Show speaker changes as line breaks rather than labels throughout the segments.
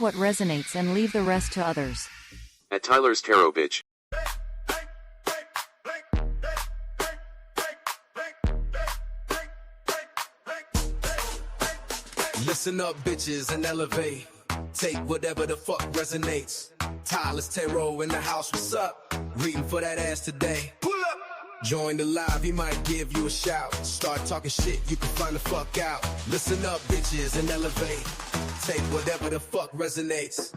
what resonates and leave the rest to others.
At Tyler's Tarot Bitch.
Listen up, bitches, and elevate. Take whatever the fuck resonates. Tyler's Tarot in the house, what's up? Reading for that ass today. Pull up! Join the live, he might give you a shout. Start talking shit, you can find the fuck out. Listen up, bitches, and elevate. Take whatever the fuck resonates.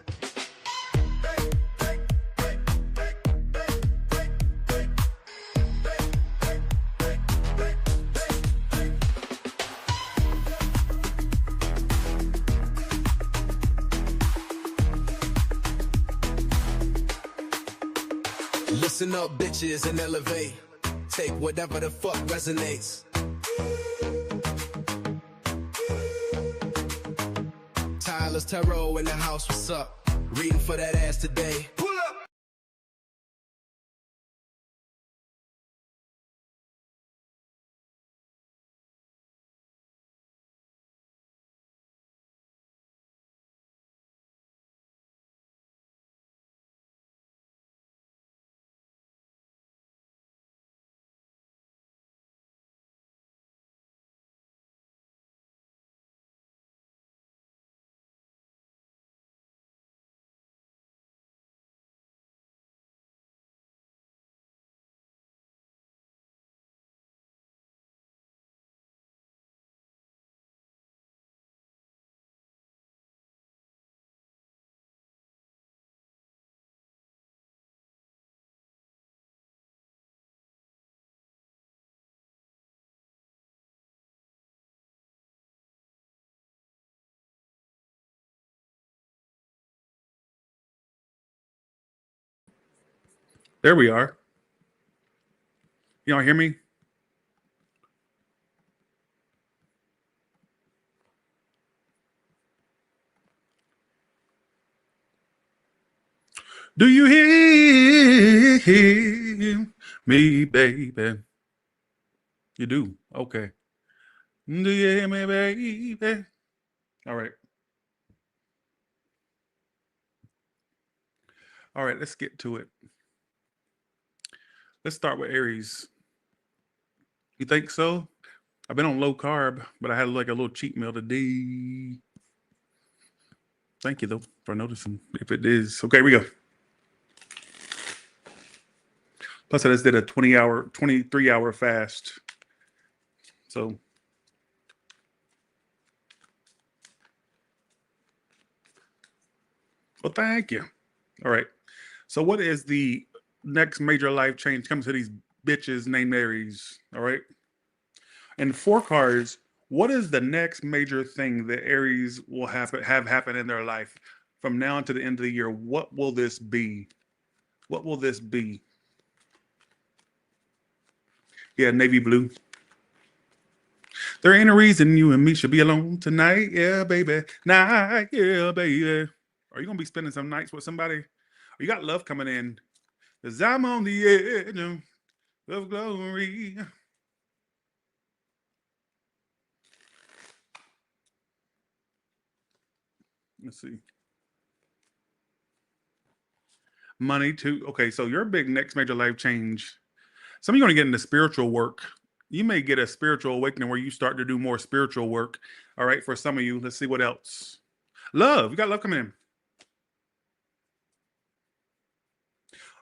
Listen up, bitches, and elevate. Take whatever the fuck resonates. Tyler's Tarot in the house, what's up? Reading for that ass today. Pull up!
There we are. Y'all hear me? Do you hear me, baby? You do? Okay. Do you hear me, baby? All right. All right, let's get to it. Let's start with Aries. You think so? I've been on low carb, but I had like a little cheat meal today. Thank you, though, for noticing if it is. Okay, here we go. Plus, I just did a 23-hour fast. So, well, thank you. All right. So, what is the next major life change comes to these bitches named Aries? All right. And 4 cards. What is the next major thing that Aries will have happen in their life from now to the end of the year? What will this be? What will this be? Yeah, navy blue. There ain't a reason you and me should be alone tonight. Yeah, baby. Night, yeah, baby. Are you going to be spending some nights with somebody? Or you got love coming in? Because I'm on the edge of glory. Let's see. Money too. Okay, so your big next major life change. Some of you are going to get into spiritual work. You may get a spiritual awakening where you start to do more spiritual work. All right, for some of you. Let's see what else. Love. You got love coming in.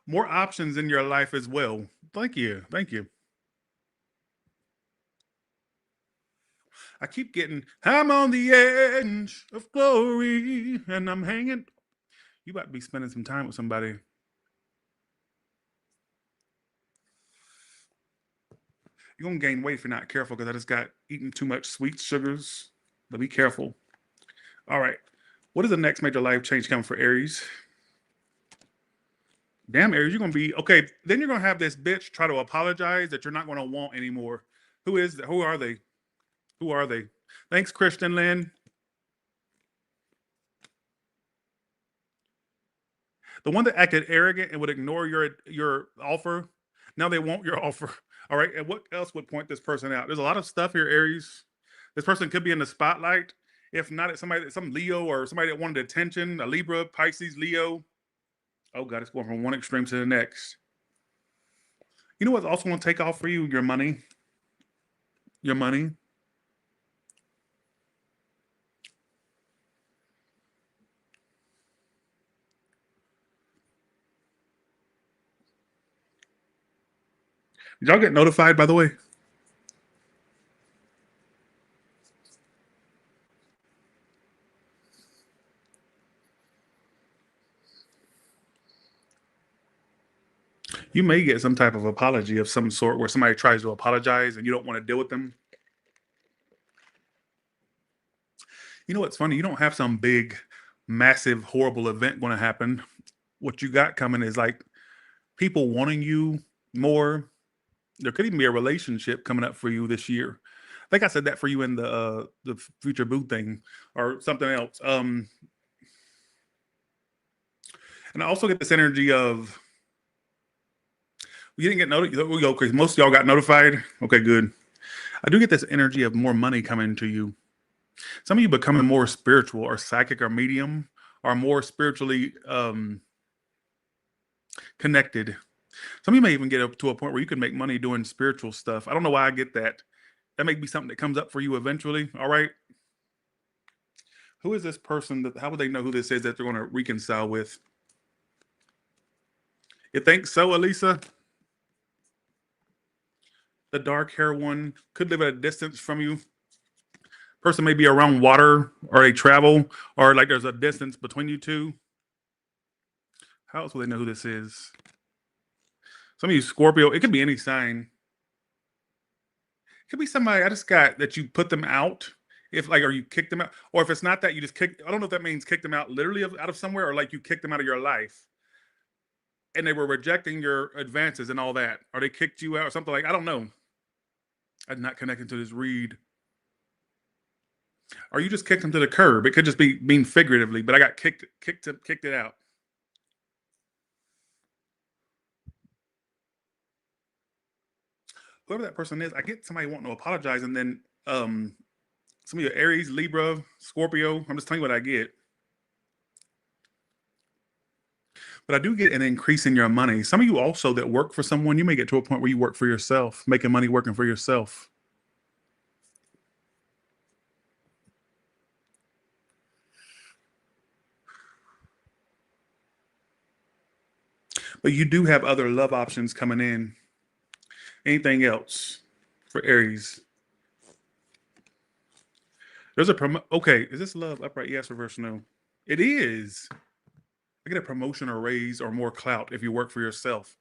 More options in your life as well. Thank you. Thank you. I keep getting, I'm on the edge of glory and I'm hanging. You about to be spending some time with somebody. You're going to gain weight if you're not careful because I just got eating too much sweet sugars. But be careful. All right. What is the next major life change coming for Aries? Damn, Aries, you're going to be, okay, then you're going to have this bitch try to apologize that you're not going to want anymore. Who is that? Who are they? Who are they? Thanks, Christian Lynn. The one that acted arrogant and would ignore your offer, now they want your offer. All right, and what else would point this person out? There's a lot of stuff here, Aries. This person could be in the spotlight, If not, it's some Leo or somebody that wanted attention, a Libra, Pisces, Leo. Oh God, it's going from one extreme to the next. You know what's also going to take off for you? Your money. Your money. Did y'all get notified, by the way? You may get some type of apology of some sort where somebody tries to apologize and you don't want to deal with them. You know what's funny? You don't have some big, massive, horrible event going to happen. What you got coming is like people wanting you more. There could even be a relationship coming up for you this year. I think I said that for you in the future boo thing or something else. And I also get this energy of you didn't get notified. We go because most of y'all got notified. Okay, good. I do get this energy of more money coming to you. Some of you becoming more spiritual or psychic or medium or more spiritually connected. Some of you may even get up to a point where you can make money doing spiritual stuff. I don't know why I get that. That may be something that comes up for you eventually. All right. Who is this person? How would they know who this is that they're going to reconcile with? You think so, Elisa? The dark hair one could live at a distance from you. Person may be around water or they travel or like there's a distance between you two. How else will they know who this is? Some of you Scorpio, it could be any sign. It could be somebody I just got that you put them out. If like, or you kicked them out, or if it's not that, you just kick. I don't know if that means kick them out literally out of somewhere, or like you kicked them out of your life, and they were rejecting your advances and all that, or they kicked you out or something like. I don't know. I'm not connecting to this read. Or you just kicked them to the curb. It could just be mean figuratively, but I got kicked it out. Whoever that person is, I get somebody wanting to apologize, and then some of your Aries, Libra, Scorpio. I'm just telling you what I get. But I do get an increase in your money. Some of you also that work for someone, you may get to a point where you work for yourself, making money working for yourself. But you do have other love options coming in. Anything else for Aries? There's a okay, is this love upright? Yes, reverse no. It is. I get a promotion or raise or more clout if you work for yourself.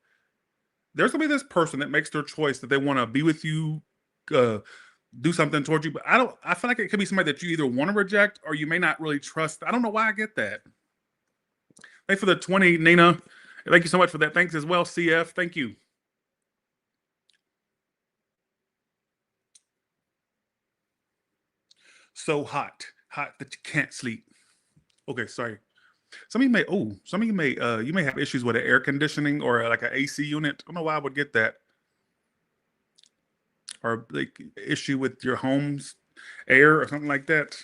There's gonna be this person that makes their choice that they want to be with you, do something towards you. But I feel like it could be somebody that you either want to reject or you may not really trust. I don't know why I get that. Thanks for the 20, Nina. Thank you so much for that. Thanks as well, CF. Thank you. So hot that you can't sleep. Okay, sorry. Some of you may have issues with an air conditioning or like an AC unit. I don't know why I would get that. Or like issue with your home's air or something like that.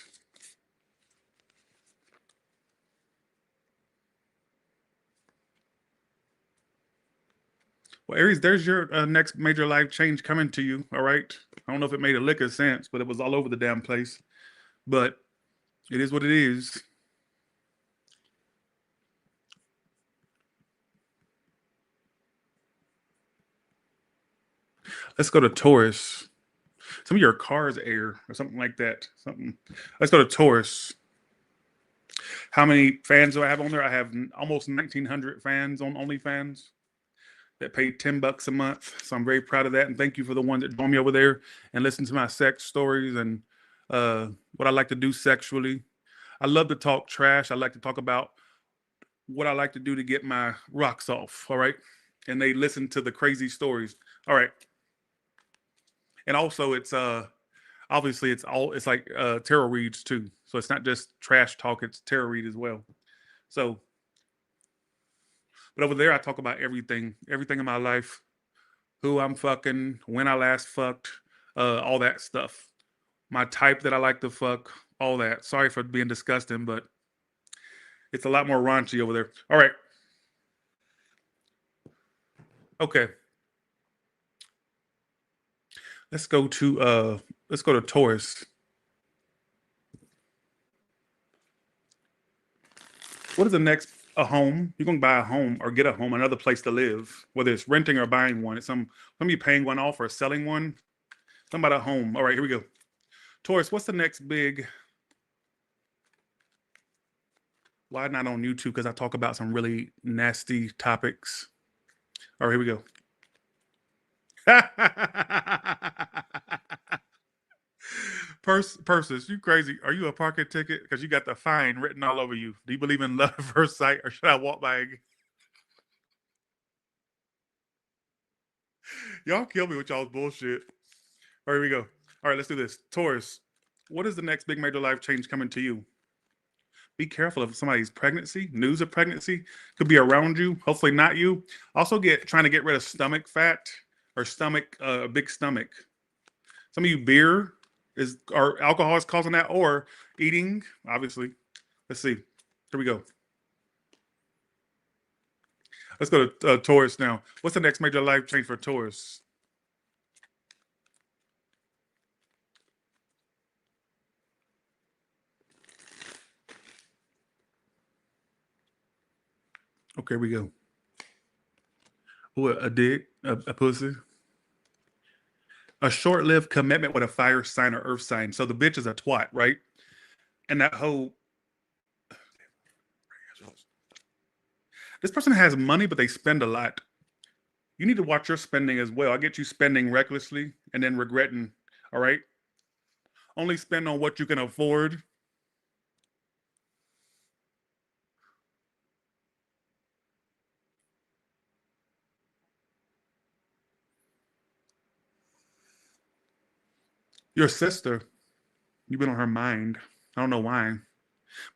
Well, Aries, there's your next major life change coming to you. All right. I don't know if it made a lick of sense, but it was all over the damn place. But it is what it is. Let's go to Taurus. Some of your car's air or something like that. Something. Let's go to Taurus. How many fans do I have on there? I have almost 1,900 fans on OnlyFans that pay $10 a month. So I'm very proud of that. And thank you for the one that joined me over there and listen to my sex stories and what I like to do sexually. I love to talk trash. I like to talk about what I like to do to get my rocks off. All right. And they listen to the crazy stories. All right. And also it's obviously it's like tarot reads too. So it's not just trash talk, it's tarot read as well. So but over there I talk about everything in my life, who I'm fucking, when I last fucked, all that stuff. My type that I like to fuck, all that. Sorry for being disgusting, but it's a lot more raunchy over there. All right. Okay. Let's go to Taurus. What is the next? A home. You're gonna buy a home or get a home, another place to live, whether it's renting or buying one. It's some of you paying one off or selling one. Something about a home. All right, here we go. Taurus, what's the next big? Why not on YouTube? Because I talk about some really nasty topics. All right, here we go. Persis, you crazy? Are you a parking ticket? Because you got the fine written all over you. Do you believe in love at first sight, or should I walk by again? Y'all kill me with y'all's bullshit. All right, here we go. All right, let's do this. Taurus, what is the next big major life change coming to you? Be careful of somebody's pregnancy. News of pregnancy could be around you. Hopefully not you. Also, trying to get rid of stomach fat or big stomach. Some of you beer or alcohol is causing that, or eating. Obviously, let's see. Here we go. Let's go to Taurus now. What's the next major life change for Taurus? Okay, here we go. What, a dick? A pussy? A short-lived commitment with a fire sign or earth sign. So the bitch is a twat, right? And that whole... This person has money, but they spend a lot. You need to watch your spending as well. I get you spending recklessly and then regretting, all right? Only spend on what you can afford. Your sister, you've been on her mind. I don't know why.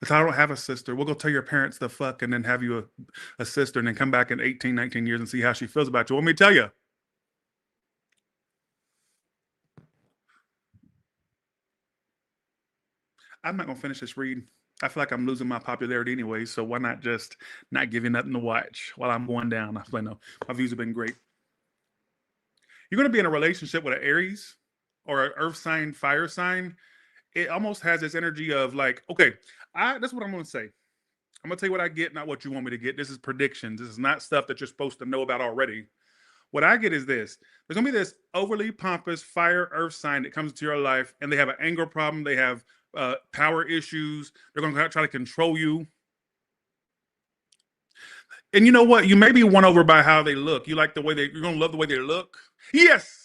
But I don't have a sister. We'll go tell your parents the fuck and then have you a sister and then come back in 18, 19 years and see how she feels about you. Let me tell you. I'm not going to finish this read. I feel like I'm losing my popularity anyway, so why not just not give you nothing to watch while I'm going down? I feel like, no, my views have been great. You're going to be in a relationship with an Aries or an earth sign, fire sign. It almost has this energy of like, okay, that's what I'm going to say. I'm going to tell you what I get, not what you want me to get. This is predictions. This is not stuff that you're supposed to know about already. What I get is this. There's going to be this overly pompous fire earth sign that comes into your life, and they have an anger problem. They have power issues. They're going to try to control you. And you know what? You may be won over by how they look. You like the way you're going to love the way they look. Yes.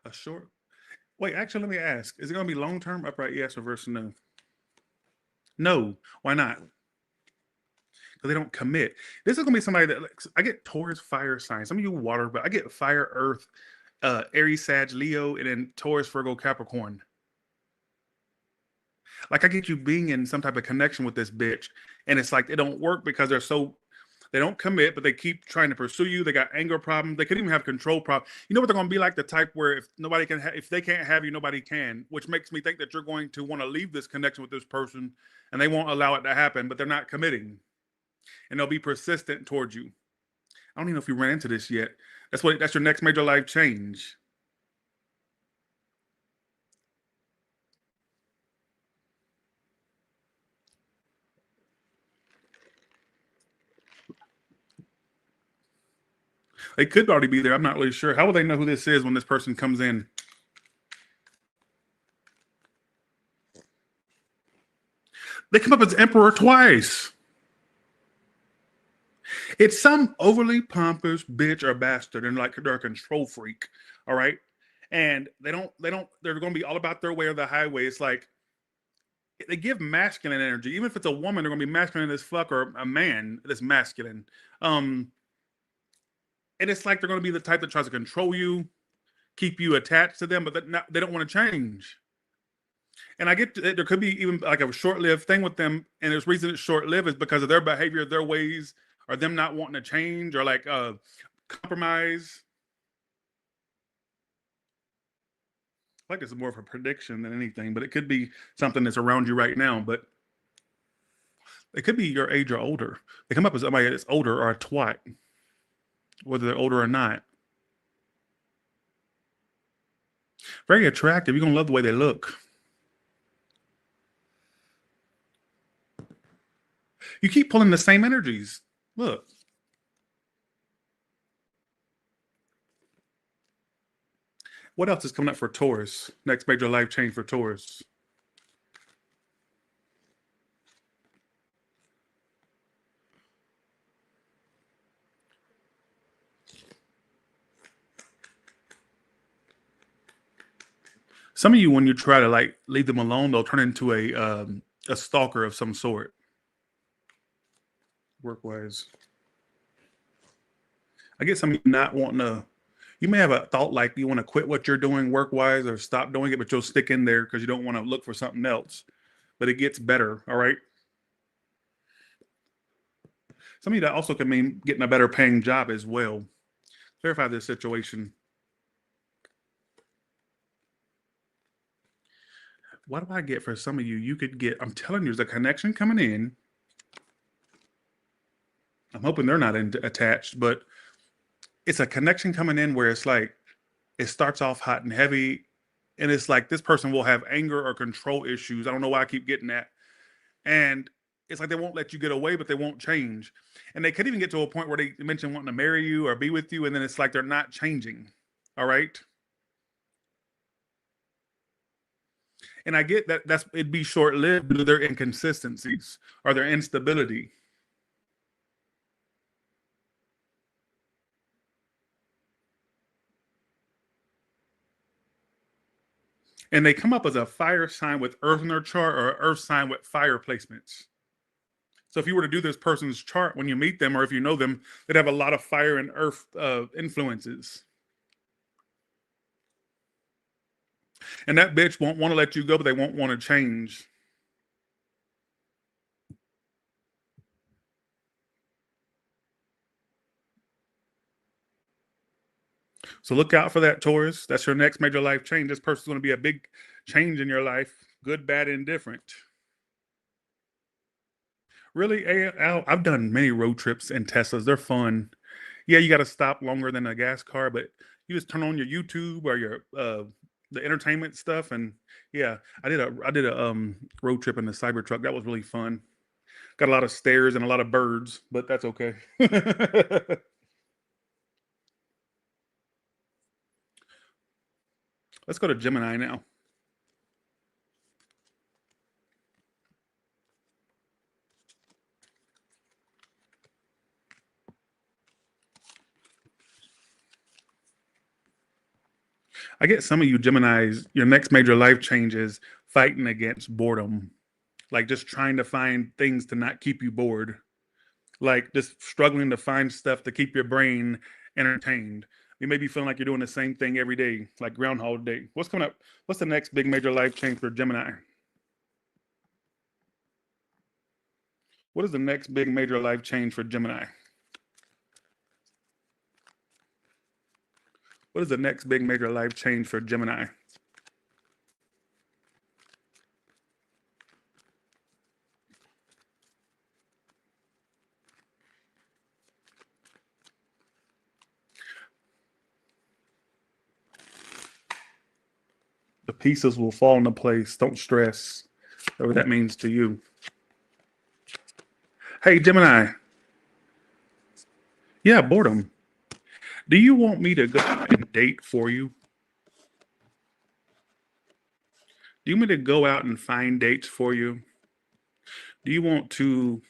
A short. Wait, actually, let me ask. Is it going to be long-term, upright yes, or versus no? No. Why not? Because they don't commit. This is going to be somebody that, I get Taurus fire signs. Some of you water, but I get fire, earth, Aries, Sag, Leo, and then Taurus, Virgo, Capricorn. Like I get you being in some type of connection with this bitch, and it's like it don't work because they don't commit, but they keep trying to pursue you. They got anger problems. They could even have control problems. You know what they're going to be like? The type where if they can't have you, nobody can. Which makes me think that you're going to want to leave this connection with this person, and they won't allow it to happen. But they're not committing, and they'll be persistent towards you. I don't even know if you ran into this yet. That's your next major life change. They could already be there. I'm not really sure. How will they know who this is when this person comes in? They come up as emperor twice. It's some overly pompous bitch or bastard, and like they're a control freak. All right. And they're going to be all about their way or the highway. It's like they give masculine energy. Even if it's a woman, they're going to be masculine as fuck, or a man that's masculine. And it's like they're going to be the type that tries to control you, keep you attached to them, but they don't want to change. And I get there could be even like a short-lived thing with them, and there's reason it's short-lived is because of their behavior, their ways, or them not wanting to change or like compromise. I like this is more of a prediction than anything, but it could be something that's around you right now. But it could be your age or older. They come up as somebody that's older or a twat, whether they're older or not. Very attractive. You're gonna love the way they look. You keep pulling the same energies. Look. What else is coming up for Taurus? Next major life change for Taurus. Some of you, when you try to like leave them alone, they'll turn into a stalker of some sort. Work wise, I get some of you not wanting to. You may have a thought like you want to quit what you're doing work wise or stop doing it, but you'll stick in there because you don't want to look for something else. But it gets better. All right. Some of you that also can mean getting a better paying job as well. Clarify this situation. What do I get for some of you? You could get, I'm telling you, there's a connection coming in. I'm hoping they're not attached, but it's a connection coming in where it's like, it starts off hot and heavy. And it's like this person will have anger or control issues. I don't know why I keep getting that. And it's like they won't let you get away, but they won't change. And they could even get to a point where they mention wanting to marry you or be with you. And then it's like they're not changing. All right. And I get that it'd be short lived due to their inconsistencies or their instability. And they come up as a fire sign with earth in their chart or an earth sign with fire placements. So if you were to do this person's chart when you meet them, or if you know them, they'd have a lot of fire and earth influences. And that bitch won't want to let you go, but they won't want to change. So look out for that, Taurus. That's your next major life change. This person's going to be a big change in your life, good, bad, indifferent. Really, I've done many road trips in Teslas. They're fun. Yeah, you got to stop longer than a gas car, but you just turn on your YouTube or your the entertainment stuff, and yeah, I did a road trip in the Cybertruck. That was really fun. Got a lot of stairs and a lot of birds, but that's okay. Let's go to Gemini now. I get some of you Geminis, your next major life change is fighting against boredom, like just trying to find things to not keep you bored, like just struggling to find stuff to keep your brain entertained. You may be feeling like you're doing the same thing every day, like Groundhog Day. What's coming up? What's the next big major life change for Gemini? What is the next big major life change for Gemini? What is the next big major life change for Gemini? The pieces will fall into place. Don't stress. Whatever that means to you. Hey, Gemini. Yeah, boredom. Do you want me to go and date for you? Do you want me to go out and find dates for you? Do you want to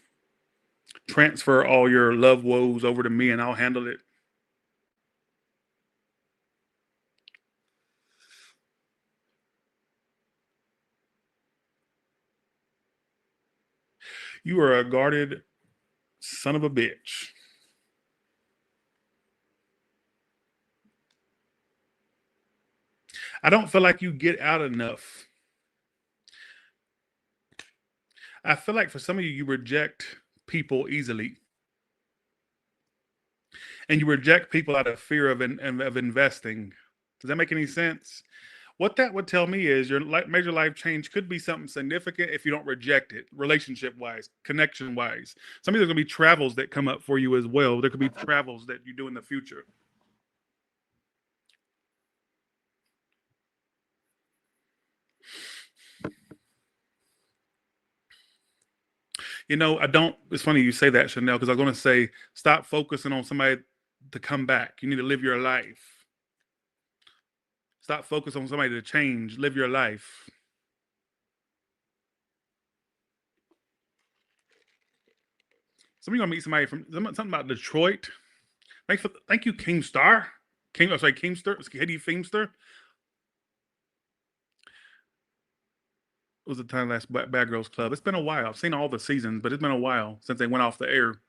transfer all your love woes over to me and I'll handle it? You are a guarded son of a bitch. I don't feel like you get out enough. I feel like for some of you, you reject people easily, and you reject people out of fear of investing. Does that make any sense? What that would tell me is your major life change could be something significant if you don't reject it, relationship wise, connection wise. Some of there's going to be travels that come up for you as well. There could be travels that you do in the future. I don't. It's funny you say that, Chanel, because I was going to say stop focusing on somebody to come back. You need to live your life. Stop focusing on somebody to change. Live your life. Some of you gonna meet somebody from something about Detroit. Thank you, King Star. Keemster. Katie Feemster. It was the time last Bad Girls Club. It's been a while. I've seen all the seasons, but it's been a while since they went off the air.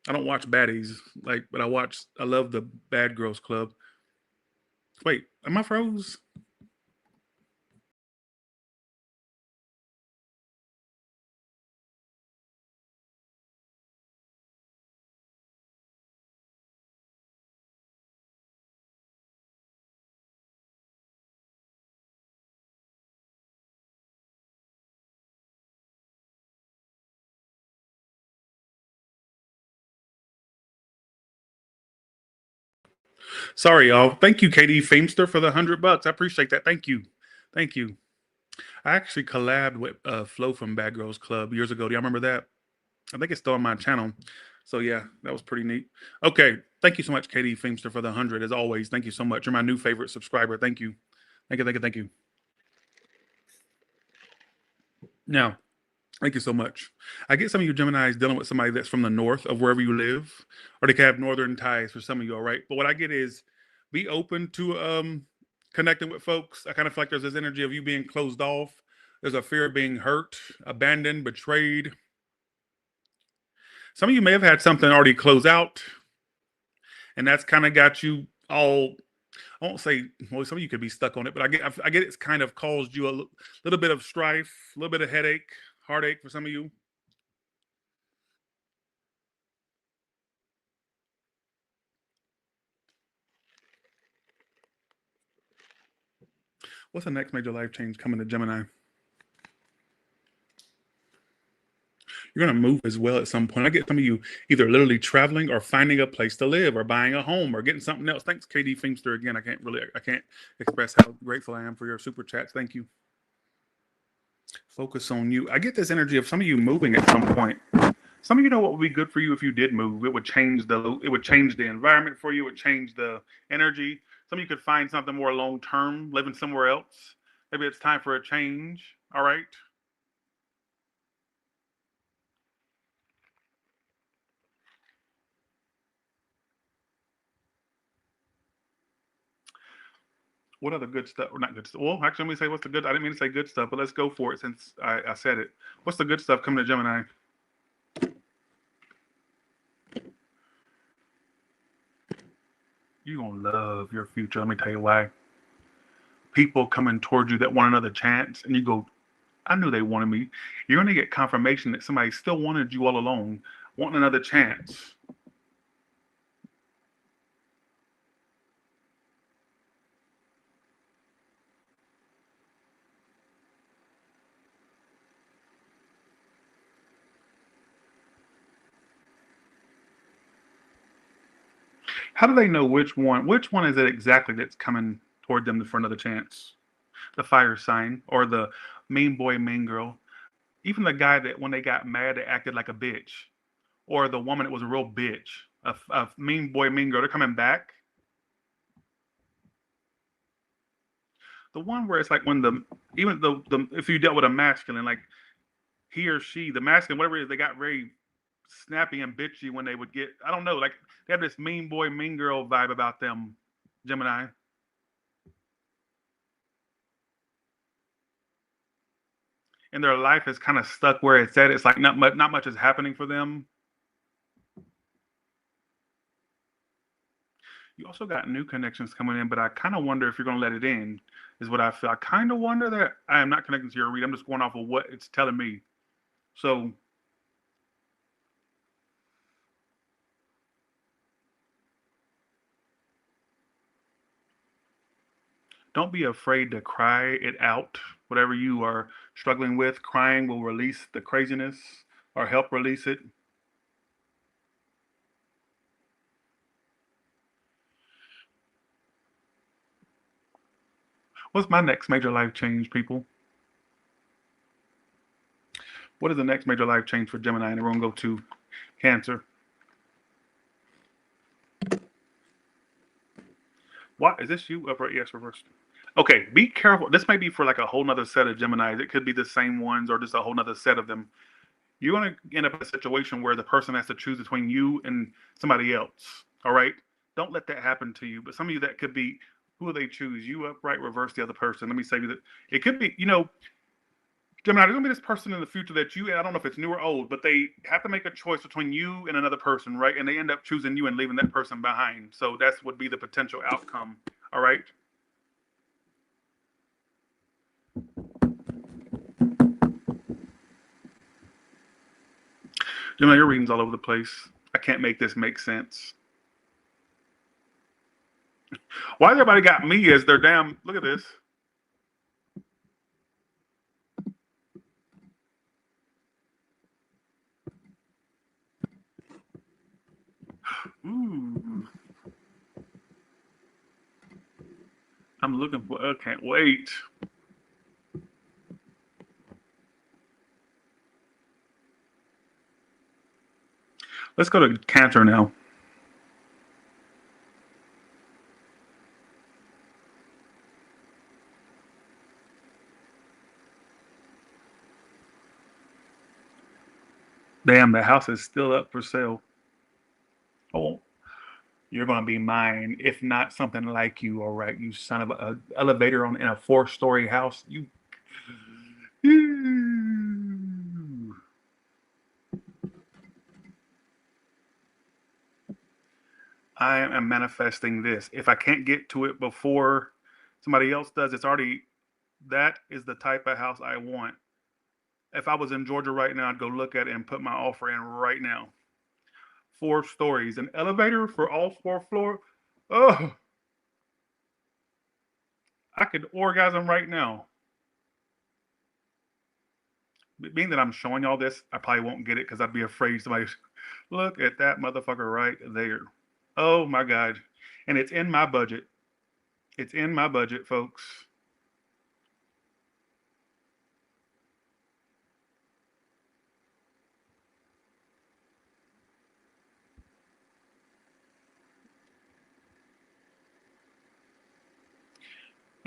I don't watch baddies, but I love the Bad Girls Club. Wait, am I froze? Sorry, y'all. Thank you, Katie Feemster, for the $100. I appreciate that. Thank you. Thank you. I actually collabed with Flo from Bad Girls Club years ago. Do y'all remember that? I think it's still on my channel. So yeah, that was pretty neat. Okay, thank you so much, Katie Feemster, for the 100. As always, thank you so much. You're my new favorite subscriber. Thank you. Thank you, thank you, thank you. Now, thank you so much. I get some of you Geminis dealing with somebody that's from the north of wherever you live, or they can have northern ties for some of you, all right? But what I get is be open to connecting with folks. I kind of feel like there's this energy of you being closed off. There's a fear of being hurt, abandoned, betrayed. Some of you may have had something already close out, and that's kind of got you all. I won't say, well, some of you could be stuck on it, but I get it's kind of caused you a little bit of strife, a little bit of headache, heartache for some of you. What's the next major life change coming to Gemini? You're going to move as well at some point. I get some of you either literally traveling or finding a place to live or buying a home or getting something else. Thanks, KD Feemster, again. I can't express how grateful I am for your super chats. Thank you. Focus on you. I get this energy of some of you moving at some point. Some of you know what would be good for you if you did move. It would change the environment for you. It would change the energy. Some of you could find something more long term, living somewhere else. Maybe it's time for a change. All right. What other good stuff? Or not good stuff? Well, actually, let me say what's the good. I didn't mean to say good stuff, but let's go for it since I said it. What's the good stuff coming to Gemini? You're going to love your future. Let me tell you why. People coming towards you that want another chance, and you go, I knew they wanted me. You're going to get confirmation that somebody still wanted you all along, wanting another chance. How do they know which one? Which one is it exactly that's coming toward them for another chance? The fire sign or the mean boy, mean girl? Even the guy that when they got mad, they acted like a bitch, or the woman that was a real bitch, a mean boy, mean girl. They're coming back. The one where it's like when the if you dealt with a masculine, like he or she, the masculine, whatever it is, they got very snappy and bitchy when they would get. I don't know, like they have this mean boy, mean girl vibe about them, Gemini. And their life is kind of stuck where it's at. It's like not much is happening for them. You also got new connections coming in, but I kind of wonder if you're going to let it in, is what I feel. I kind of wonder that I am not connecting to your read. I'm just going off of what it's telling me. So don't be afraid to cry it out. Whatever you are struggling with, crying will release the craziness or help release it. What's my next major life change, people? What is the next major life change for Gemini? And everyone go to Cancer. What is this you? Upright, yes, reversed. Okay, be careful. This may be for like a whole nother set of Geminis. It could be the same ones or just a whole nother set of them. You're going to end up in a situation where the person has to choose between you and somebody else. All right? Don't let that happen to you. But some of you, that could be, who will they choose? You upright, reverse the other person. Let me say that it could be, Gemini, there's going to be this person in the future that I don't know if it's new or old, but they have to make a choice between you and another person, right? And they end up choosing you and leaving that person behind. So that would be the potential outcome. All right? Gemini, your reading's all over the place. I can't make this make sense. Why everybody got me as their damn, look at this. Ooh. I'm looking for, I can't wait. Let's go to Cancer now. Damn, the house is still up for sale. Oh, you're going to be mine. If not something like you, all right, you son of a elevator in a 4-story house. I am manifesting this. If I can't get to it before somebody else does, that is the type of house I want. If I was in Georgia right now, I'd go look at it and put my offer in right now. 4 stories, an elevator for all 4 floors. Oh, I could orgasm right now. Being that I'm showing y'all this, I probably won't get it because I'd be afraid somebody, look at that motherfucker right there. Oh my God. And it's in my budget. It's in my budget, folks.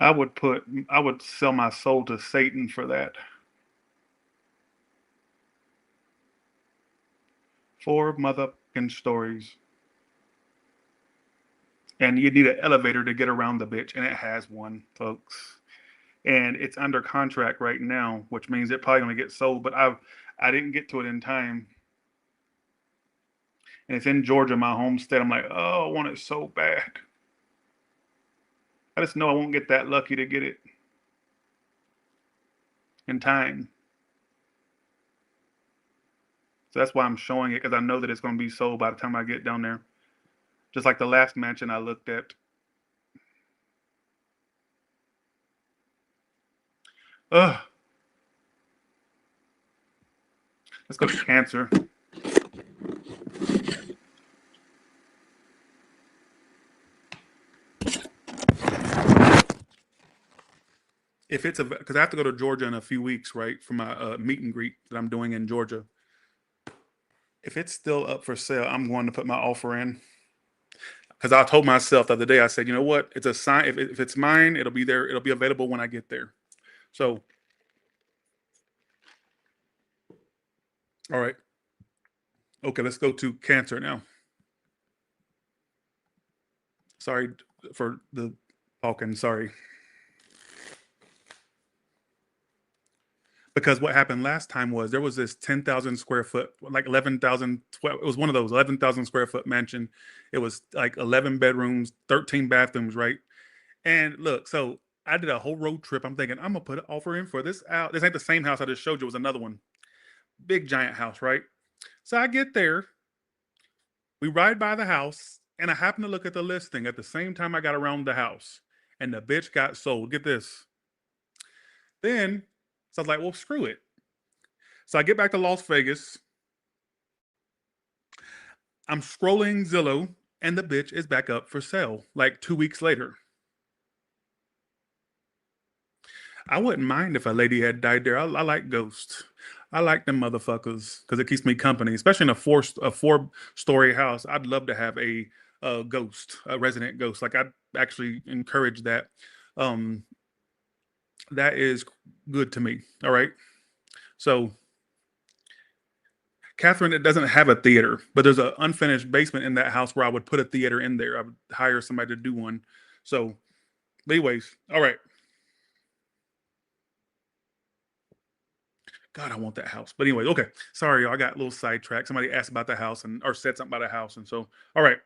I would sell my soul to Satan for that. 4 motherfucking stories. And you need an elevator to get around the bitch, and it has one, folks. And it's under contract right now, which means it probably gonna get sold, but I didn't get to it in time. And it's in Georgia, my home state. I'm like, oh, I want it so bad. I just know I won't get that lucky to get it in time. So that's why I'm showing it, because I know that it's going to be sold by the time I get down there. Just like the last mansion I looked at. Ugh. Let's go to Cancer. If it's because I have to go to Georgia in a few weeks, right, for my meet and greet that I'm doing in Georgia. If it's still up for sale, I'm going to put my offer in. Because I told myself the other day, I said, you know what? It's a sign. If it's mine, it'll be there. It'll be available when I get there. So, all right. Okay, let's go to Cancer now. Sorry for the talking. Sorry. Because what happened last time was there was this 10,000 square foot, like 11,000, it was one of those 11,000 square foot mansion. It was like 11 bedrooms, 13 bathrooms, right? And look, so I did a whole road trip. I'm thinking, I'm going to put an offer in for this out. This ain't the same house I just showed you. It was another one. big giant house, right? So I get there, we ride by the house, and I happen to look at the listing at the same time I got around the house, and the bitch got sold. Get this. Then, so I was like, well, screw it. So I get back to Las Vegas. I'm scrolling Zillow, and the bitch is back up for sale like 2 weeks later. I wouldn't mind if a lady had died there. I like ghosts. I like them motherfuckers because it keeps me company, especially in a 4-story house. I'd love to have a ghost, a resident ghost. Like I'd actually encourage that. Um, that is good to me. All right. So, Catherine, it doesn't have a theater, but there's an unfinished basement in that house where I would put a theater in there. I would hire somebody to do one. So, anyways, all right. God, I want that house. But anyway, okay. Sorry, I got a little sidetracked. Somebody asked about the house or said something about a house. And so, all right.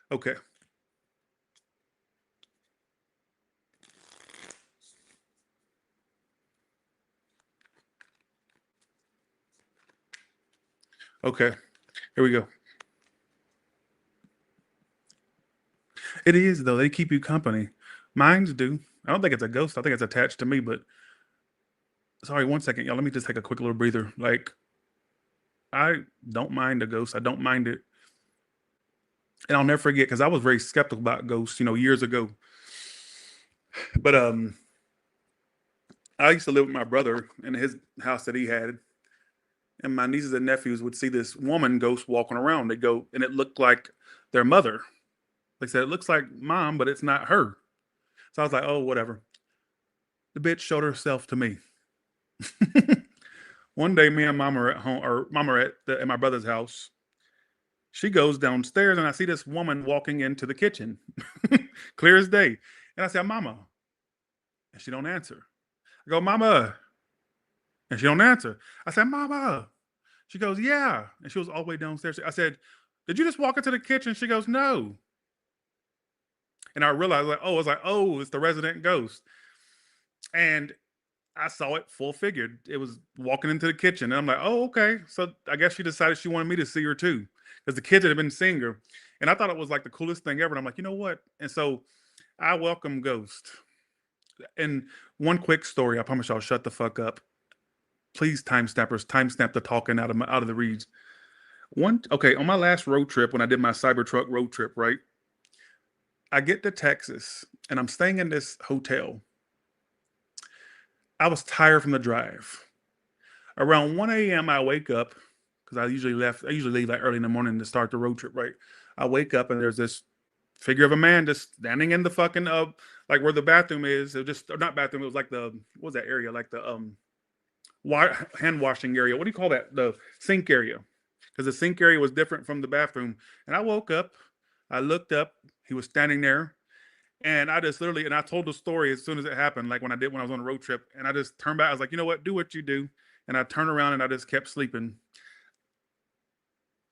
Okay. Okay. Here we go. It is, though. They keep you company. Mines do. I don't think it's a ghost. I think it's attached to me, but sorry, one second, y'all. Let me just take a quick little breather. Like, I don't mind a ghost. I don't mind it. And I'll never forget because I was very skeptical about ghosts, years ago. But I used to live with my brother in his house that he had, and my nieces and nephews would see this woman ghost walking around. They go, and it looked like their mother. They said it looks like mom, but it's not her. So I was like, oh, whatever. The bitch showed herself to me. One day, me and mom are at home, or mom are at my brother's house. She goes downstairs, and I see this woman walking into the kitchen, clear as day. And I said, "Mama," and she don't answer. I go, "Mama," and she don't answer. I said, "Mama." She goes, "Yeah," and she was all the way downstairs. I said, "Did you just walk into the kitchen?" She goes, "No." And I realized, like, oh, it's the resident ghost. And I saw it full figured. It was walking into the kitchen. And I'm like, oh, okay. So I guess she decided she wanted me to see her too. Because the kids had been seeing her. And I thought it was like the coolest thing ever. And I'm like, you know what? And so I welcome Ghost. And one quick story, I promise y'all shut the fuck up. Please, timestamp the talking out of the reads. On my last road trip, when I did my Cybertruck road trip, right? I get to Texas and I'm staying in this hotel. I was tired from the drive. Around 1 a.m., I wake up because I usually leave like early in the morning to start the road trip, right? I wake up and there's this figure of a man just standing in the fucking like where the bathroom is. It was just not bathroom. It was like what was that area? Like the hand washing area. What do you call that? The sink area. Because the sink area was different from the bathroom. And I woke up. I looked up. He was standing there. And I just literally, and I told the story as soon as it happened, like when I was on a road trip. And I just turned back. I was like, you know what? Do what you do. And I turned around and I just kept sleeping.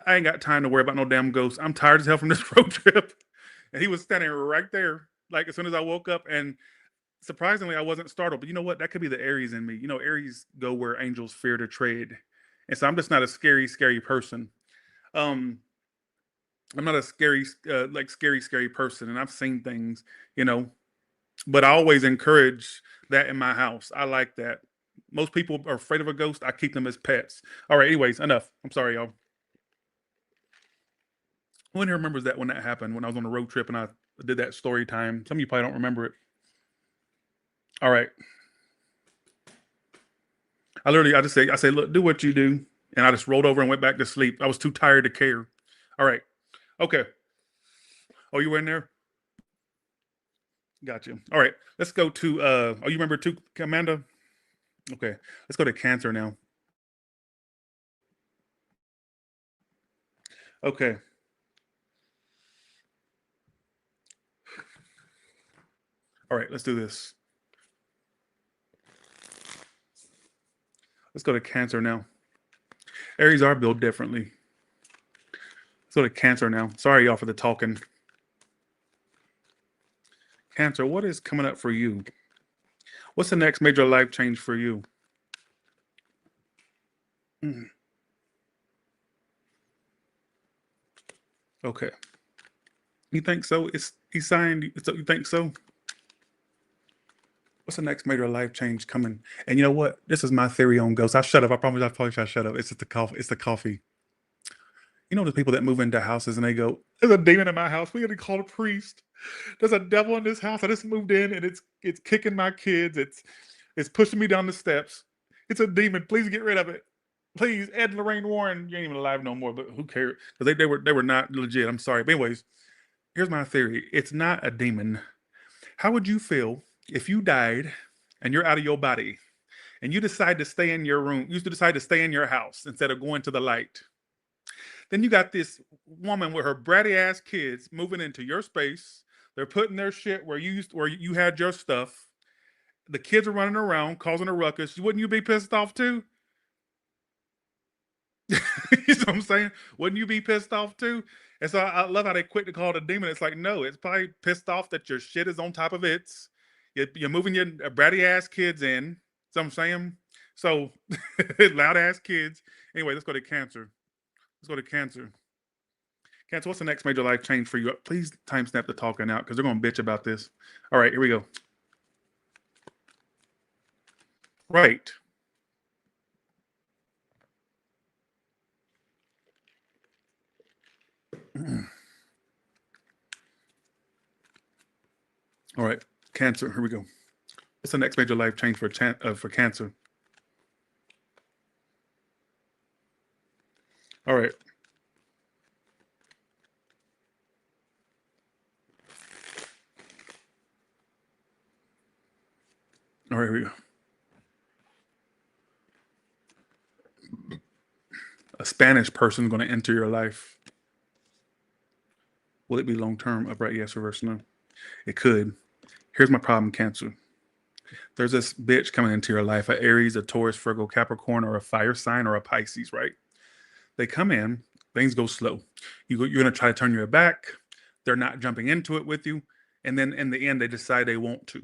I ain't got time to worry about no damn ghosts. I'm tired as hell from this road trip. And he was standing right there, like as soon as I woke up. And surprisingly, I wasn't startled. But you know what? That could be the Aries in me. Aries go where angels fear to tread. And so I'm just not a scary person. I'm not a scary person. And I've seen things, but I always encourage that in my house. I like that. Most people are afraid of a ghost. I keep them as pets. All right. Anyways, enough. I'm sorry, y'all. Who in here remembers that when that happened? When I was on a road trip and I did that story time. Some of you probably don't remember it. All right. I say, look, do what you do. And I just rolled over and went back to sleep. I was too tired to care. All right. Okay. Oh, you were in there? Got you. All right. Let's go to you remember too, Amanda? Okay. Let's go to Cancer now. Okay. All right, let's do this. Let's go to Cancer now. Aries are built differently. Let's go to Cancer now. Sorry, y'all, for the talking. Cancer, what is coming up for you? What's the next major life change for you? Mm. Okay. You think so? He signed. You think so? What's the next major life change coming? And you know what? This is my theory on ghosts. I shut up. I promise. I probably should shut up. It's just the coffee. It's the coffee. You know the people that move into houses and they go, "There's a demon in my house. We got to call a priest. There's a devil in this house. I just moved in and it's kicking my kids. It's pushing me down the steps. It's a demon. Please get rid of it. Please, Ed and Lorraine Warren. You ain't even alive no more. But who cares? Because they were not legit. I'm sorry. But anyways, here's my theory. It's not a demon. How would you feel if you died and you're out of your body and you decide to stay in your room? You decide to stay in your house instead of going to the light. Then you got this woman with her bratty ass kids moving into your space. They're putting their shit where you had your stuff. The kids are running around causing a ruckus. Wouldn't you be pissed off too? You know what I'm saying? Wouldn't you be pissed off too? And so I love how they quick to call it a demon. It's like, no, it's probably pissed off that your shit is on top of its. You're moving your bratty ass kids in. So I'm saying, so loud ass kids. Anyway, let's go to Cancer. Let's go to Cancer. Cancer, what's the next major life change for you? Please timestamp the talking out because they're going to bitch about this. All right, here we go. Right. All right, Cancer, here we go. What's the next major life change for Cancer? All right. All right, here we go. A Spanish person is going to enter your life. Will it be long-term? Upright, yes, reverse, no. It could. Here's my problem, Cancer. There's this bitch coming into your life, a Aries, a Taurus, Virgo, Capricorn, or a fire sign, or a Pisces, right? They come in, things go slow. You're going to try to turn your back. They're not jumping into it with you. And then in the end, they decide they want to.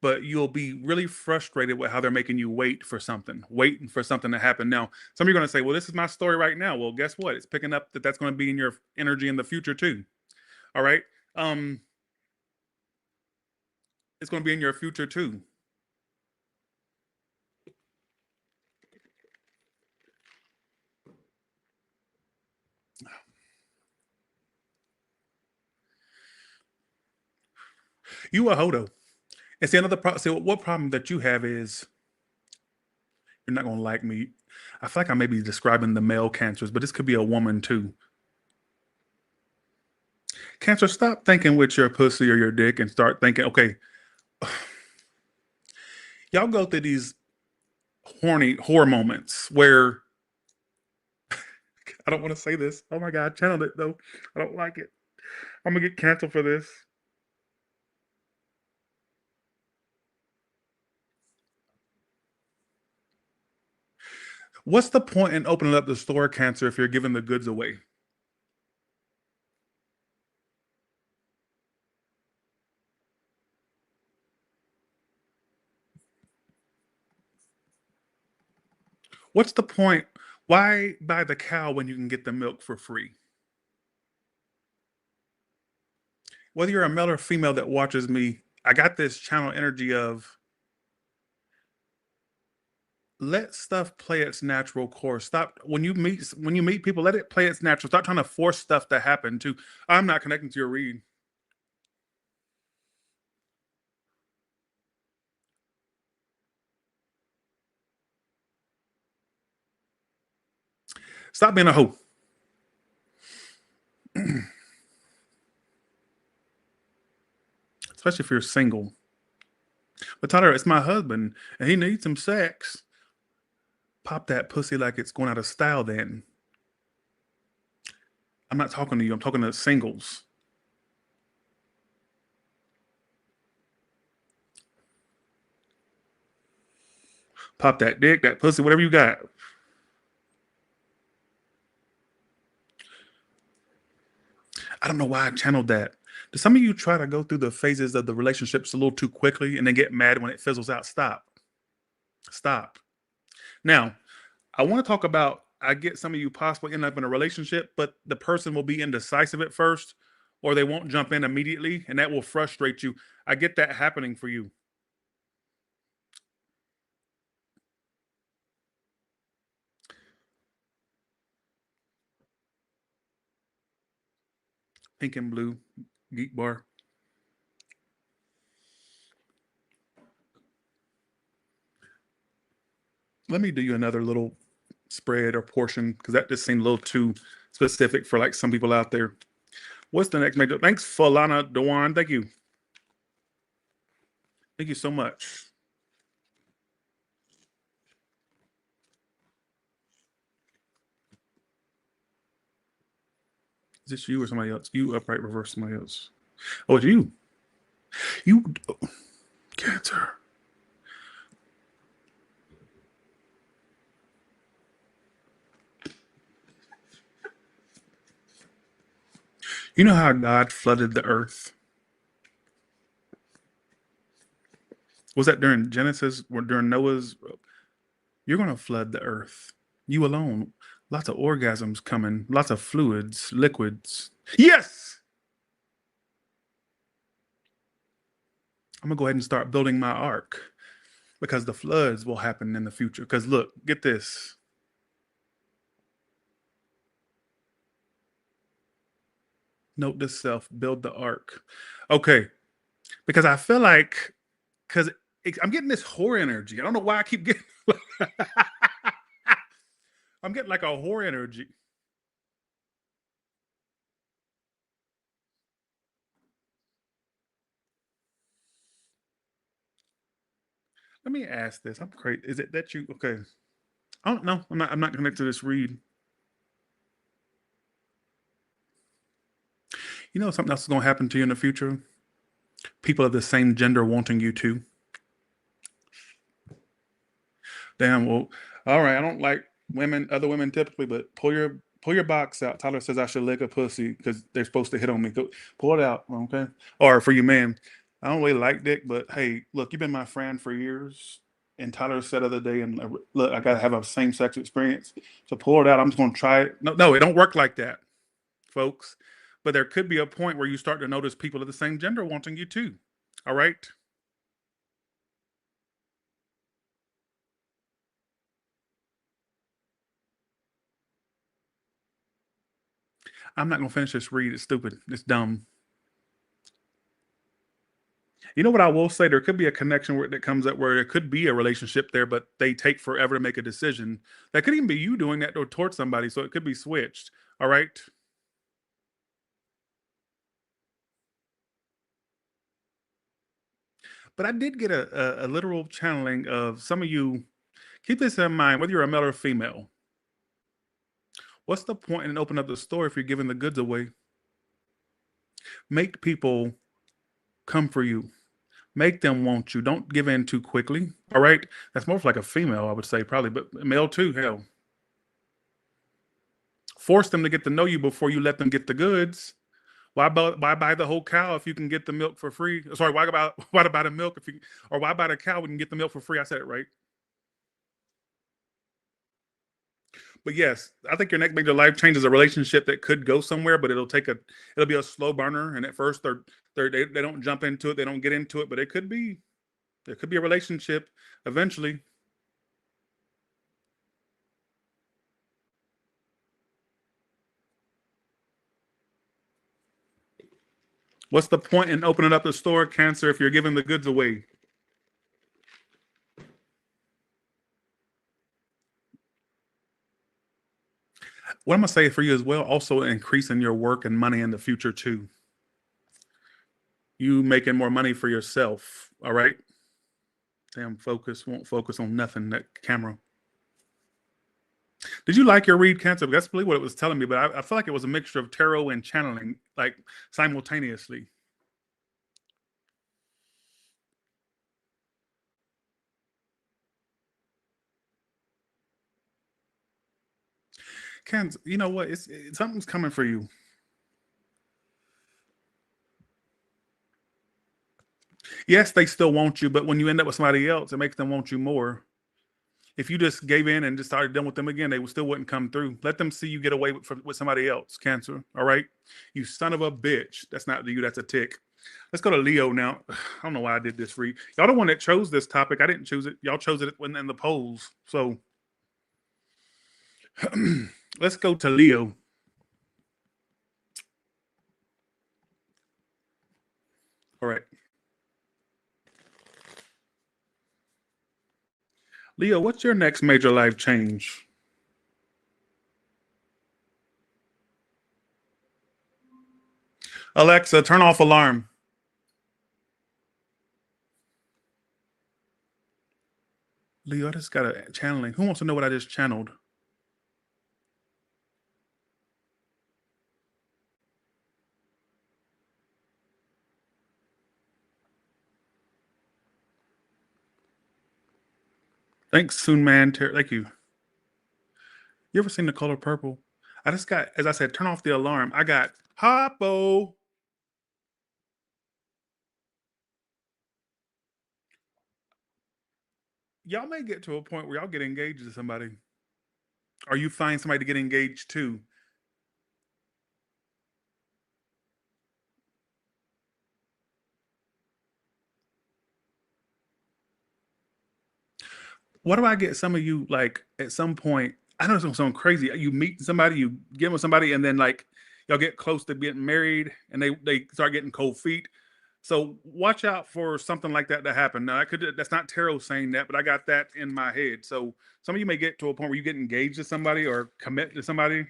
But you'll be really frustrated with how they're making you waiting for something to happen. Now, some of you are going to say, well, this is my story right now. Well, guess what? It's picking up that's going to be in your energy in the future too. All right. It's going to be in your future too. You a hodo. And see, another problem. See, what problem that you have is you're not going to like me. I feel like I may be describing the male Cancers, but this could be a woman too. Cancer, stop thinking with your pussy or your dick and start thinking, okay, y'all go through these horny whore moments where I don't want to say this. Oh my God, channeled it though. I don't like it. I'm gonna get canceled for this. What's the point in opening up the store, Cancer, if you're giving the goods away? What's the point? Why buy the cow when you can get the milk for free? Whether you're a male or female that watches me, I got this channel energy of let stuff play its natural course. Stop when you meet people, let it play its natural. Stop trying to force stuff to happen to. I'm not connecting to your read. Stop being a hoe. Especially if you're single. But Tyler, it's my husband and he needs some sex. Pop that pussy like it's going out of style then. I'm not talking to you. I'm talking to singles. Pop that dick, that pussy, whatever you got. I don't know why I channeled that. Do some of you try to go through the phases of the relationships a little too quickly and then get mad when it fizzles out? Stop. Stop. Now, I want to talk about, I get some of you possibly end up in a relationship, but the person will be indecisive at first, or they won't jump in immediately, and that will frustrate you. I get that happening for you. Pink and blue, geek bar. Let me do you another little spread or portion because that just seemed a little too specific for like some people out there. What's the next major? Thanks, Falana Dewan. Thank you. Thank you so much. Is this you or somebody else? You upright reverse somebody else. Oh, it's you. You Cancer. You know how God flooded the earth? Was that during Genesis or during Noah's? You're going to flood the earth. You alone. Lots of orgasms coming, lots of fluids, liquids. Yes! I'm going to go ahead and start building my ark because the floods will happen in the future. Because look, get this. Note to self, build the ark. Okay. Because I feel like, because I'm getting this whore energy. I don't know why I keep getting, I'm getting like a whore energy. Let me ask this. I'm crazy. Is it that you, okay. I don't know. I'm not connected to this read. You know something else is going to happen to you in the future? People of the same gender wanting you too. Damn. Well, all right. I don't like women, other women typically, but pull your box out. Tyler says I should lick a pussy because they're supposed to hit on me. Go pull it out, okay? Or for you, man. I don't really like dick, but hey, look, you've been my friend for years. And Tyler said the other day, and look, I gotta have a same sex experience. So pull it out. I'm just gonna try it. No, no, it don't work like that, folks. But there could be a point where you start to notice people of the same gender wanting you too. All right. I'm not gonna finish this read. It's stupid. It's dumb. You know what I will say? There could be a connection where that comes up where there could be a relationship there, but they take forever to make a decision. That could even be you doing that towards somebody, so it could be switched. All right. But I did get a literal channeling of some of you. Keep this in mind, whether you're a male or female. What's the point in opening up the store if you're giving the goods away? Make people come for you. Make them want you. Don't give in too quickly. All right. That's more of like a female, I would say, probably, but male too. Hell, force them to get to know you before you let them get the goods. Why buy the whole cow if you can get the milk for free? Sorry, why buy the milk if you or why buy the cow when you can get the milk for free? I said it right. But yes, I think your next major life change is a relationship that could go somewhere, but it'll be a slow burner. And at first they don't jump into it, they don't get into it, but there could be a relationship eventually. What's the point in opening up the store, Cancer, if you're giving the goods away? What I'm gonna say for you as well, also increasing your work and money in the future too. You making more money for yourself. All right. Damn, focus won't focus on nothing. That camera. Did you like your read, Cancer? That's really what it was telling me, but I feel like it was a mixture of tarot and channeling, like simultaneously. Cancer, you know what? Something's coming for you. Yes, they still want you, but when you end up with somebody else, it makes them want you more. If you just gave in and just started dealing with them again, they still wouldn't come through. Let them see you get away with somebody else, Cancer. All right? You son of a bitch. That's not you. That's a tick. Let's go to Leo now. I don't know why I did this for you. Y'all the one that chose this topic. I didn't choose it. Y'all chose it in the polls. So let's go to Leo. All right. Leo, what's your next major life change? Alexa, turn off alarm. Leo, I just got a channeling. Who wants to know what I just channeled? Thanks, Soon Man. Thank you. You ever seen the color purple? I just got, as I said, turn off the alarm. I got Hoppo. Y'all may get to a point where y'all get engaged to somebody. Or you find somebody to get engaged to. What do I get some of you, like, at some point, I know it's gonna sound crazy. You meet somebody, you get with somebody, and then, like, y'all get close to getting married, and they start getting cold feet. So watch out for something like that to happen. Now, that's not tarot saying that, but I got that in my head. So some of you may get to a point where you get engaged to somebody or commit to somebody.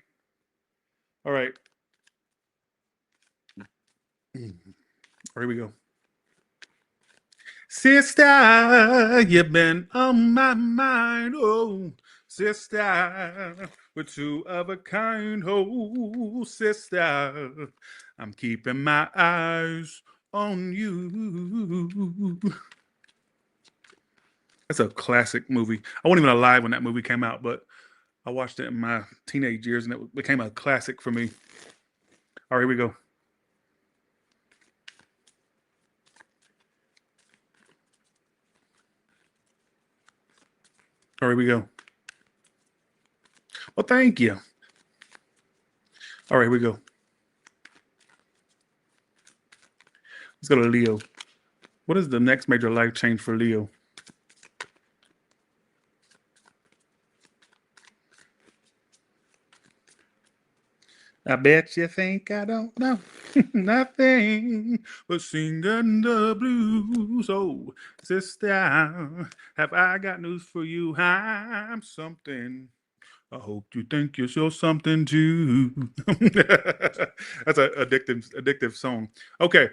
All right. Here we go. Sister, you've been on my mind. Oh, sister, we're two of a kind. Oh, sister, I'm keeping my eyes on you. That's a classic movie. I wasn't even alive when that movie came out, but I watched it in my teenage years and it became a classic for me. All right, here we go. All right, here we go. Well, thank you. All right, here we go. Let's go to Leo. What is the next major life change for Leo? I bet you think I don't know nothing but singing the blues. Oh, sister, have I got news for you? I'm something. I hope you think you're something too. That's an addictive song. Okay,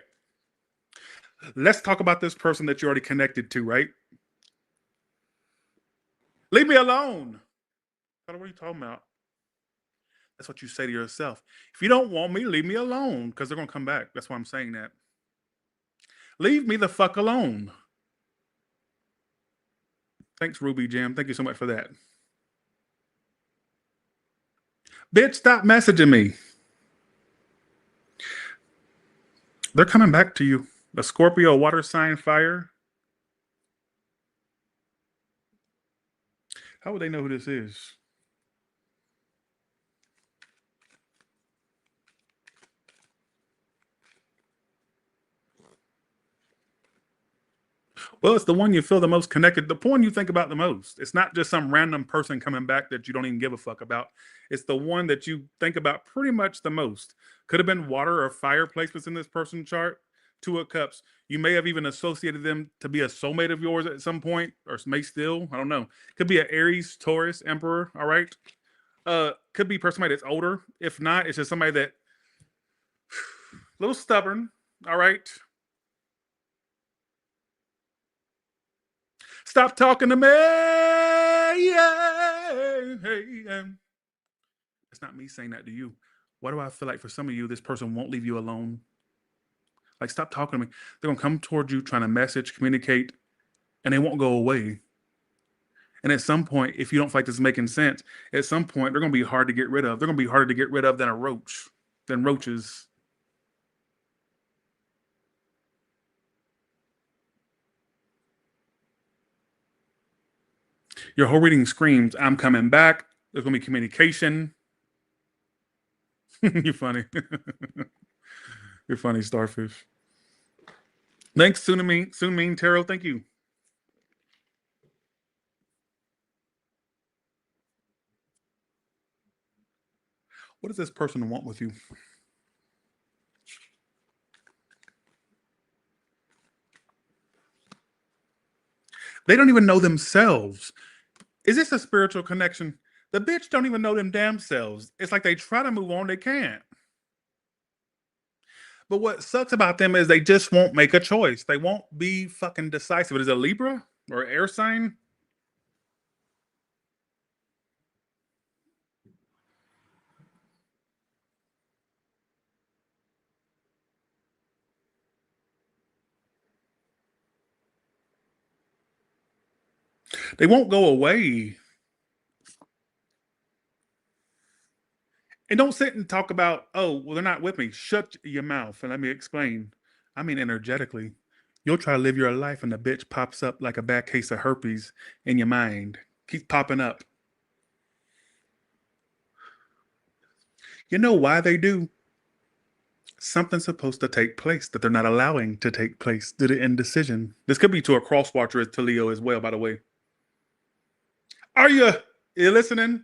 let's talk about this person that you're already connected to, right? Leave me alone. What are you talking about? That's what you say to yourself. If you don't want me, leave me alone, because they're going to come back. That's why I'm saying that. Leave me the fuck alone. Thanks, Ruby Jam. Thank you so much for that. Bitch, stop messaging me. They're coming back to you. A Scorpio, water sign, fire. How would they know who this is? Well, it's the one you feel the most connected, the one you think about the most. It's not just some random person coming back that you don't even give a fuck about. It's the one that you think about pretty much the most. Could have been water or fire placements in this person's chart. Two of Cups. You may have even associated them to be a soulmate of yours at some point, or may still. I don't know. Could be an Aries, Taurus, Emperor. All right. Could be somebody that's older. If not, it's just somebody that a little stubborn. All right. Stop talking to me. Yeah. It's not me saying that to you. Why do I feel like for some of you, this person won't leave you alone? Like, stop talking to me. They're going to come towards you trying to message, communicate, and they won't go away. And at some point, if you don't feel like this is making sense, at some point, they're going to be hard to get rid of. They're going to be harder to get rid of than a roach, than roaches. Your whole reading screams, I'm coming back. There's going to be communication. You're funny. You're funny, Starfish. Thanks, Soon Mean Tarot. Thank you. What does this person want with you? They don't even know themselves. Is this a spiritual connection? The bitch don't even know them damn selves. It's like they try to move on, they can't. But what sucks about them is they just won't make a choice. They won't be fucking decisive. Is it a Libra or air sign? They won't go away. And don't sit and talk about, oh, well, they're not with me. Shut your mouth and let me explain. I mean, energetically. You'll try to live your life and the bitch pops up like a bad case of herpes in your mind. Keeps popping up. You know why they do? Something's supposed to take place that they're not allowing to take place due to indecision. This could be to a cross watcher to Leo as well, by the way. Are you listening?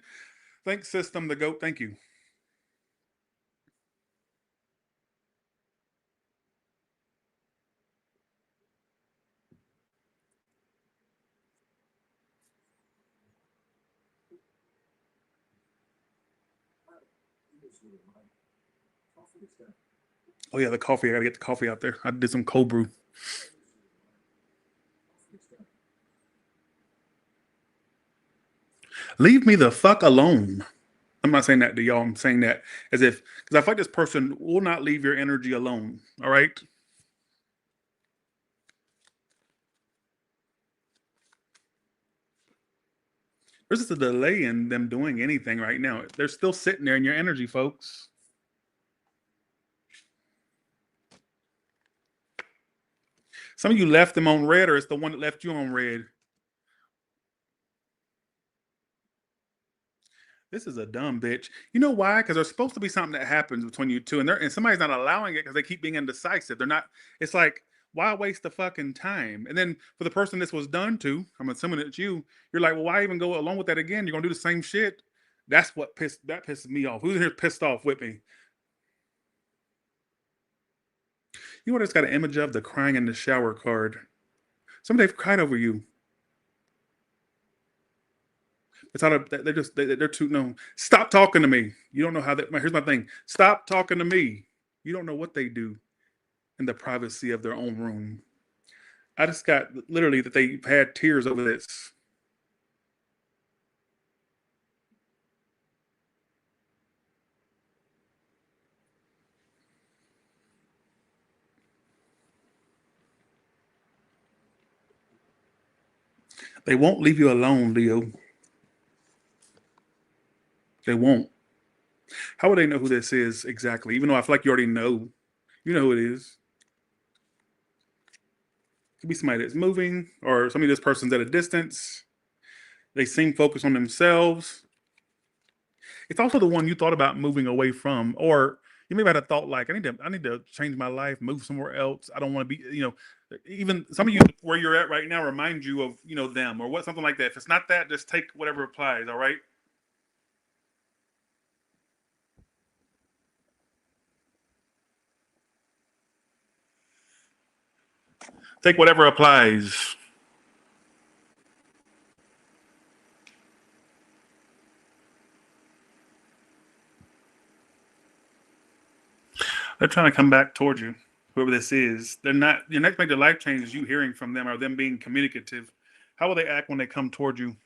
Thanks, System the Goat. Thank you. Oh yeah, the coffee. I gotta get the coffee out there. I did some cold brew. Leave me the fuck alone. I'm not saying that to y'all. I'm saying that as if, because I feel like this person will not leave your energy alone. All right. There's just a delay in them doing anything right now. They're still sitting there in your energy, folks. Some of you left them on red, or it's the one that left you on red. This is a dumb bitch. You know why? Because there's supposed to be something that happens between you two, and somebody's not allowing it because they keep being indecisive. They're not. It's like, why waste the fucking time? And then for the person this was done to, I'm assuming it's you. You're like, well, why even go along with that again? You're gonna do the same shit. That's what pisses me off. Who's here pissed off with me? You know what? It's got an image of the crying in the shower card. Somebody cried over you. It's not a. They're too no. Stop talking to me. You don't know how that. Here's my thing. Stop talking to me. You don't know what they do in the privacy of their own room. I just got literally that they had tears over this. They won't leave you alone, Leo. They won't. How would they know who this is exactly? Even though I feel like you already know. You know who it is. It could be somebody that's moving, or somebody this person's at a distance. They seem focused on themselves. It's also the one you thought about moving away from, or you maybe had a thought like, I need to change my life, move somewhere else. I don't want to be, even some of you where you're at right now remind you of, them or what, something like that. If it's not that, just take whatever applies. All right. Take whatever applies. They're trying to come back towards you, whoever this is. They're not. Your next major life change is you hearing from them or them being communicative. How will they act when they come towards you?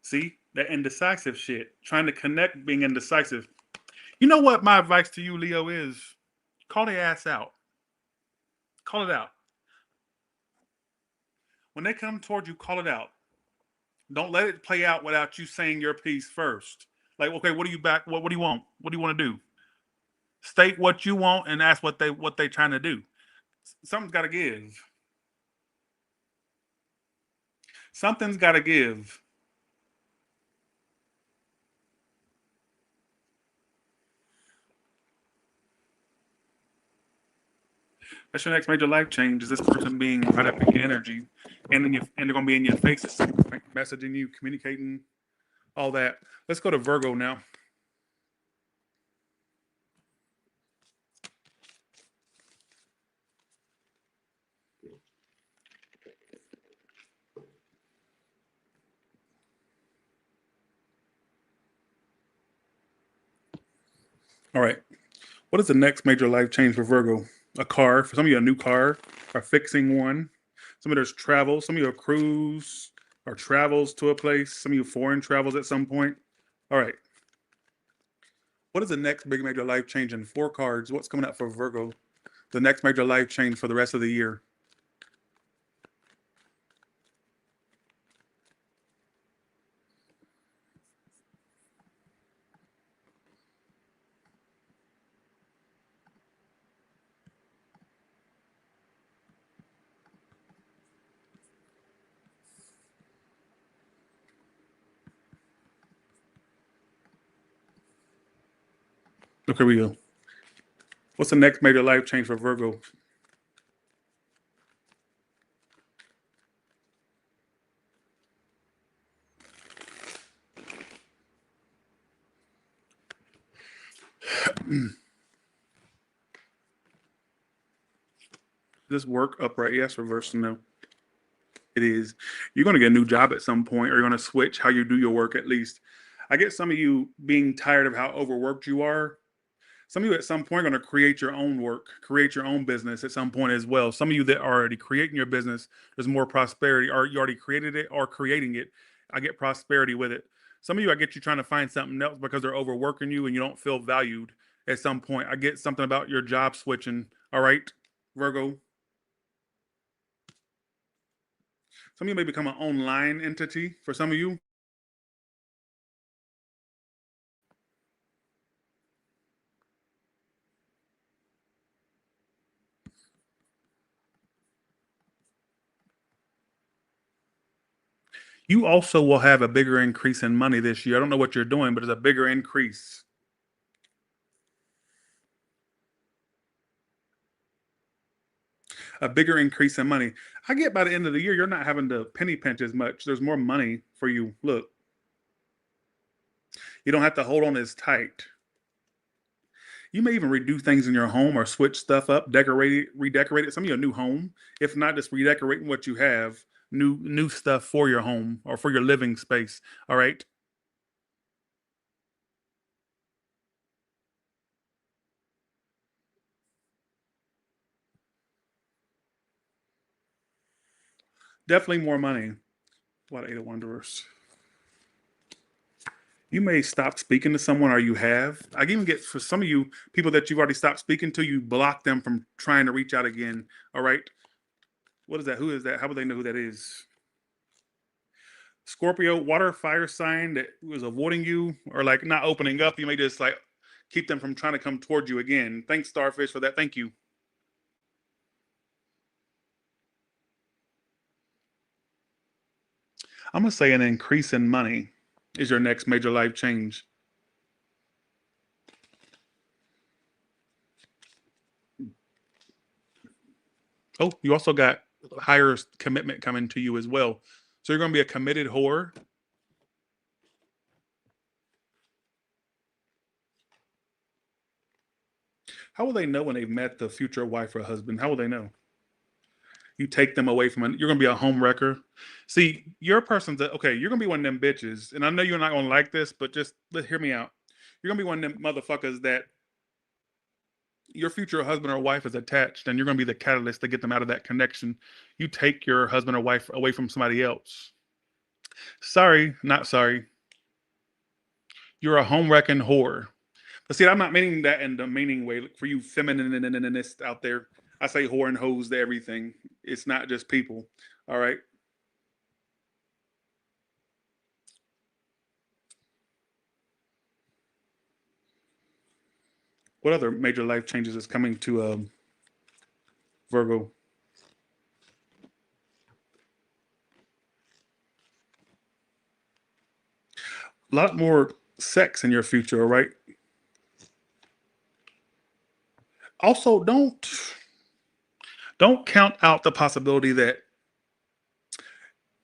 See, that indecisive shit. Trying to connect, being indecisive. You know what my advice to you, Leo, is? Call the ass out. Call it out. When they come towards you, call it out. Don't let it play out without you saying your piece first. Like, okay, what do you back? What do you want? What do you want to do? State what you want, and that's what they trying to do. Something's got to give. Something's got to give. That's your next major life change. Is this person being right up in your energy, and then and they're gonna be in your face at some point, messaging you, communicating, all that. Let's go to Virgo now. All right. What is the next major life change for Virgo? A car. For some of you, a new car, or fixing one. Some of there's travel. Some of you are cruise or travels to a place. Some of you foreign travels at some point. All right. What is the next big major life change in 4 cards? What's coming up for Virgo? The next major life change for the rest of the year. Okay, we go. What's the next major life change for Virgo? This work upright? Yes, reverse no. It is. You're going to get a new job at some point, or you're going to switch how you do your work at least. I get some of you being tired of how overworked you are. Some of you at some point are going to create your own work, create your own business at some point as well. Some of you that are already creating your business, there's more prosperity, or you already created it or creating it. I get prosperity with it. Some of you, I get you trying to find something else because they're overworking you and you don't feel valued at some point. I get something about your job switching. All right, Virgo. Some of you may become an online entity for some of you. You also will have a bigger increase in money this year. I don't know what you're doing, but it's a bigger increase. A bigger increase in money. I get by the end of the year, you're not having to penny pinch as much. There's more money for you. Look, you don't have to hold on as tight. You may even redo things in your home or switch stuff up, decorate it, redecorate it. Some of your new home, if not just redecorating what you have, new stuff for your home or for your living space. All right. Definitely more money. What Eight of Wanderers. You may stop speaking to someone, or you have. I even get for some of you people that you've already stopped speaking to, you block them from trying to reach out again. All right. What is that? Who is that? How would they know who that is? Scorpio, water fire sign that was avoiding you or like not opening up. You may just like keep them from trying to come towards you again. Thanks, Starfish, for that. Thank you. I'm gonna say an increase in money is your next major life change. Oh, you also got higher commitment coming to you as well. So you're gonna be a committed whore. How will they know when they've met the future wife or husband? How will they know? You take them away from it. You're gonna be a home wrecker. See, you're a person that okay, you're gonna be one of them bitches, and I know you're not gonna like this, but just hear me out. You're gonna be one of them motherfuckers that your future husband or wife is attached, and you're gonna be the catalyst to get them out of that connection. You take your husband or wife away from somebody else. Sorry, not sorry. You're a home wrecking whore. But see, I'm not meaning that in the meaning way. For you feminists out there, I say whore and hose to everything. It's not just people. All right. What other major life changes is coming to Virgo? a lot more sex in your future, all right? Also, don't count out the possibility that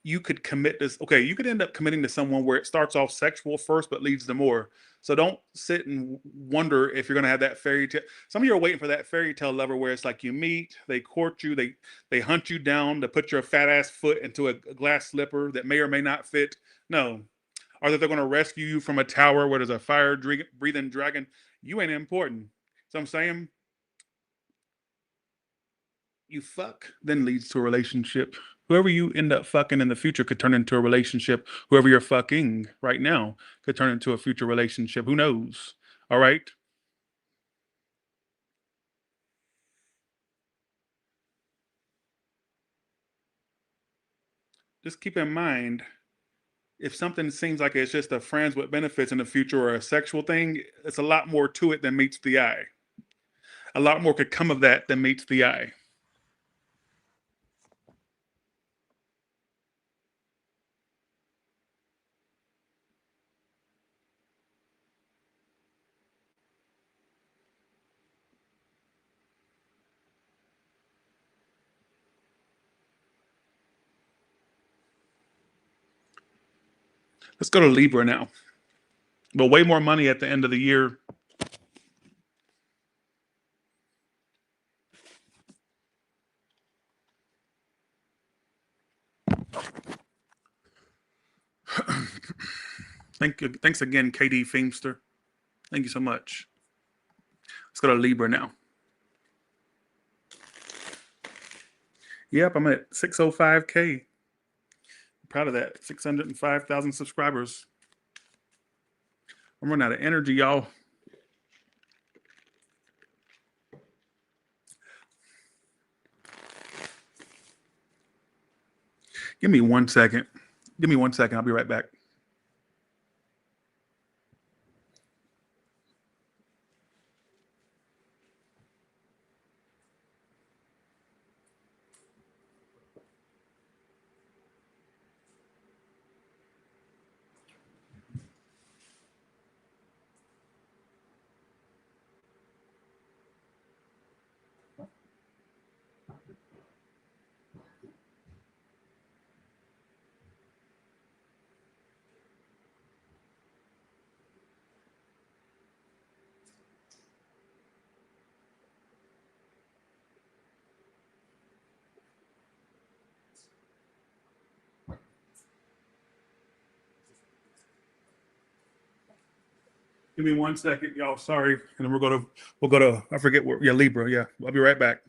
you could commit this. Okay, you could end up committing to someone where it starts off sexual first, but leads to more. So don't sit and wonder if you're going to have that fairy tale. Some of you are waiting for that fairy tale lover where it's like you meet, they court you, they hunt you down to put your fat ass foot into a glass slipper that may or may not fit. No, or that they're going to rescue you from a tower where there's a fire breathing dragon. You ain't important. So I'm saying you fuck then leads to a relationship. Whoever you end up fucking in the future could turn into a relationship. Whoever you're fucking right now could turn into a future relationship. Who knows? All right. Just keep in mind if something seems like it's just a friends with benefits in the future or a sexual thing, it's a lot more to it than meets the eye. A lot more could come of that than meets the eye. Let's go to Libra now. But way more money at the end of the year. Thanks again, KD Feemster. Thank you so much. Let's go to Libra now. Yep, I'm at 605K. Proud of that. 605,000 subscribers. I'm running out of energy, y'all. Give me 1 second. Give me 1 second. I'll be right back. Give me 1 second, y'all. Sorry. And then we'll go to I forget where, yeah, Libra. Yeah. I'll be right back.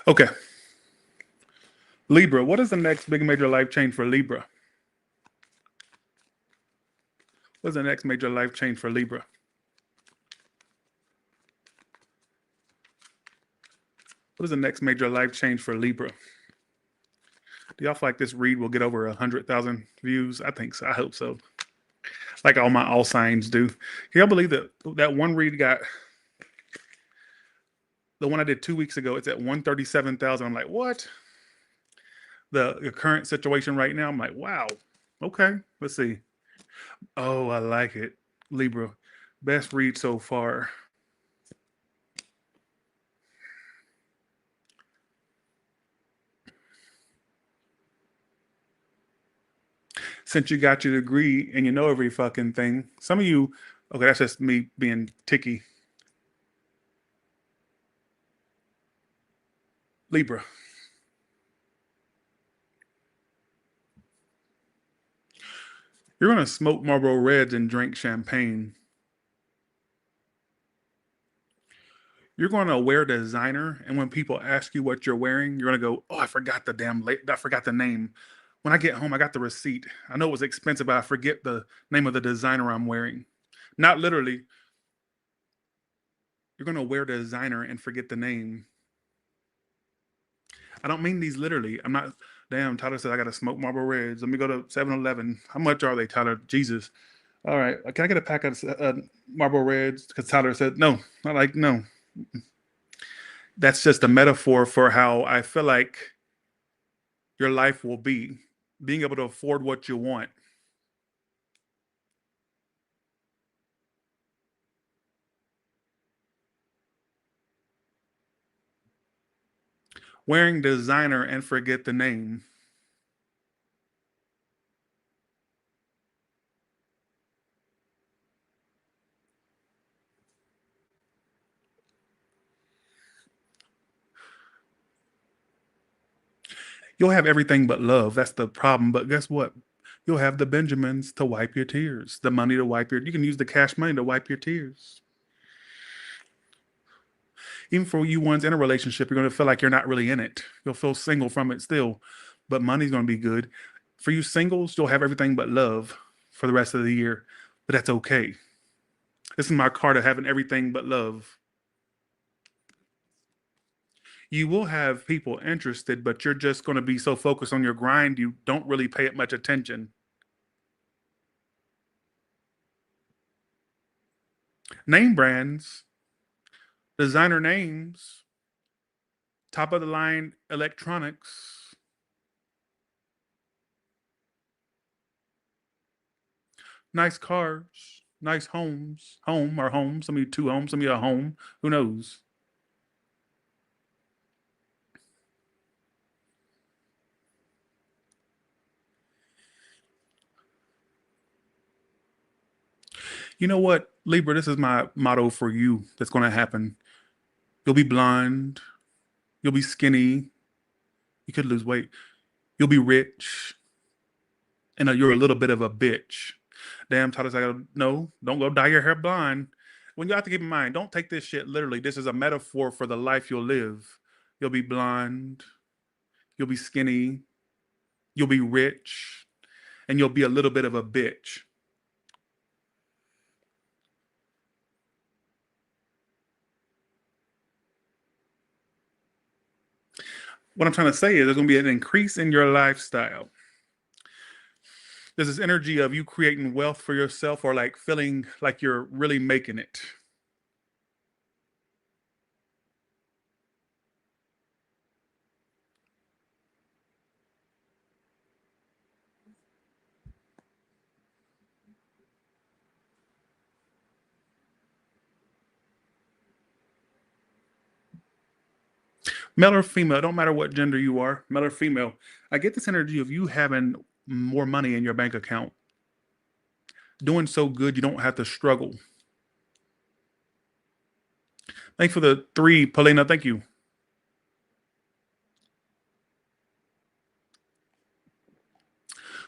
Okay. Libra, what is the next big major life change for Libra? What's the next major life change for Libra? What is the next major life change for Libra? Do y'all feel like this read will get over 100,000 views? I think so. I hope so. Like all signs do. Can y'all believe that one read got, the one I did 2 weeks ago, it's at 137,000. I'm like, what? The current situation right now, I'm like, wow. Okay, let's see. Oh, I like it. Libra, best read so far. Since you got your degree and you know every fucking thing, some of you, okay, that's just me being ticky. Libra. You're going to smoke Marlboro Reds and drink champagne. You're going to wear designer, and when people ask you what you're wearing, you're going to go, "Oh, I forgot I forgot the name. When I get home, I got the receipt. I know it was expensive, but I forget the name of the designer I'm wearing." Not literally. You're going to wear designer and forget the name. I don't mean these literally. I'm not. Damn, Tyler said I got to smoke Marlboro Reds. Let me go to 7-Eleven. How much are they, Tyler? Jesus. All right. Can I get a pack of Marlboro Reds? Because Tyler said no. I'm like, no. That's just a metaphor for how I feel like your life will be. Being able to afford what you want. Wearing designer and forget the name. You'll have everything but love. That's the problem. But guess what? You'll have the Benjamins to wipe your tears, the money to wipe your. You can use the cash money to wipe your tears. Even for you ones in a relationship, you're going to feel like you're not really in it. You'll feel single from it still, but money's going to be good. For you singles, you'll have everything but love for the rest of the year, but that's okay. This is my card of having everything but love. You will have people interested, but you're just going to be so focused on your grind, you don't really pay it much attention. Name brands, designer names, top of the line electronics, nice cars, nice homes, home or homes, some of you two homes, some of you a home, who knows? You know what, Libra, this is my motto for you that's going to happen. You'll be blonde, you'll be skinny, you could lose weight, you'll be rich, and you're a little bit of a bitch. Damn, Tyler's like, no, don't go dye your hair blonde. When you have to keep in mind, don't take this shit literally. This is a metaphor for the life you'll live. You'll be blonde, you'll be skinny, you'll be rich, and you'll be a little bit of a bitch. What I'm trying to say is there's going to be an increase in your lifestyle. There's this energy of you creating wealth for yourself or like feeling like you're really making it. Male or female, don't matter what gender you are, male or female. I get this energy of you having more money in your bank account, doing so good you don't have to struggle. Thanks for the 3, Polina. Thank you.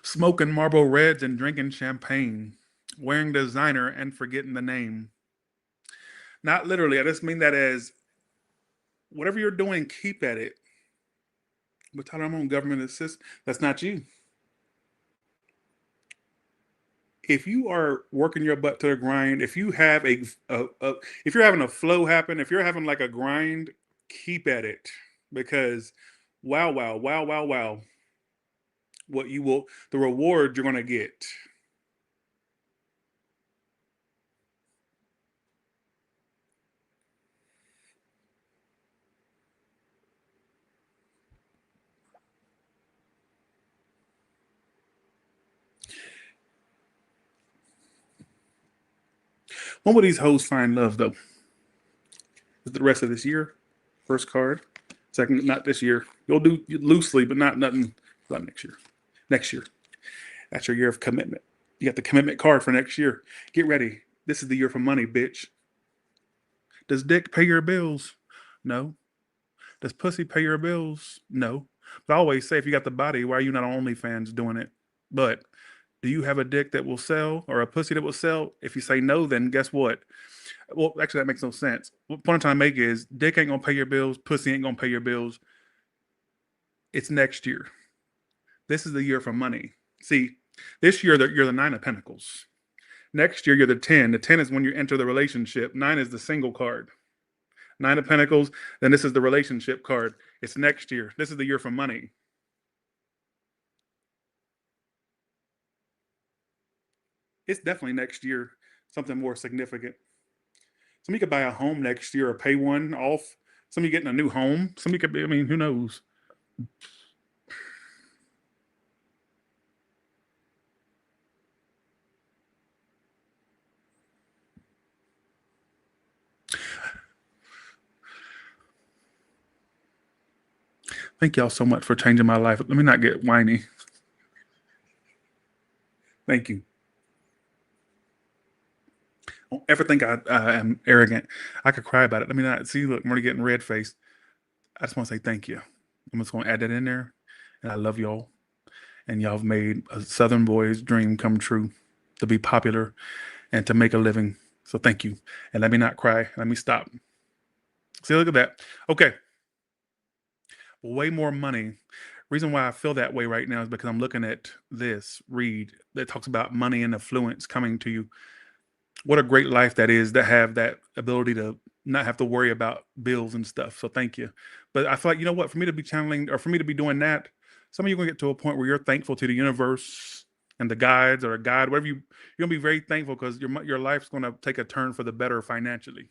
Smoking Marlboro Reds and drinking champagne, wearing designer and forgetting the name. Not literally. I just mean that as whatever you're doing, keep at it. But Tyler, I'm on government assist. That's not you. If you are working your butt to the grind, if you have if you're having a flow happen, if you're having like a grind, keep at it, because wow, wow, wow, wow, wow, what you will, the reward you're going to get. When will these hoes find love though? Is it the rest of this year? First card. Second, not this year. You'll do loosely, but not nothing about next year. Next year. That's your year of commitment. You got the commitment card for next year. Get ready. This is the year for money, bitch. Does dick pay your bills? No. Does pussy pay your bills? No. But I always say, if you got the body, why are you not on OnlyFans doing it? But do you have a dick that will sell or a pussy that will sell? If you say no, then guess what? Well, actually, that makes no sense. What point I'm trying to make is dick ain't gonna pay your bills, pussy ain't gonna pay your bills. It's next year. This is the year for money. See, this year you're the Nine of Pentacles. Next year you're the 10. The 10 is when you enter the relationship. 9 is the single card. Nine of Pentacles, then this is the relationship card. It's next year. This is the year for money. It's definitely next year, something more significant. Somebody could buy a home next year or pay one off. Somebody getting a new home. Somebody could be, I mean, who knows? Thank y'all so much for changing my life. Let me not get whiny. Thank you. Don't ever think I am arrogant. I could cry about it. Let me not see. Look, I'm already getting red faced. I just want to say thank you. I'm just going to add that in there. And I love y'all. And y'all have made a Southern boy's dream come true, to be popular and to make a living. So thank you. And let me not cry. Let me stop. See, look at that. Okay. Way more money. Reason why I feel that way right now is because I'm looking at this read that talks about money and affluence coming to you. What a great life that is, to have that ability to not have to worry about bills and stuff. So thank you. But I feel like, you know what, for me to be channeling or for me to be doing that, some of you are going to get to a point where you're thankful to the universe and the guides or a guide, whatever you're going to be very thankful, because your life's going to take a turn for the better financially.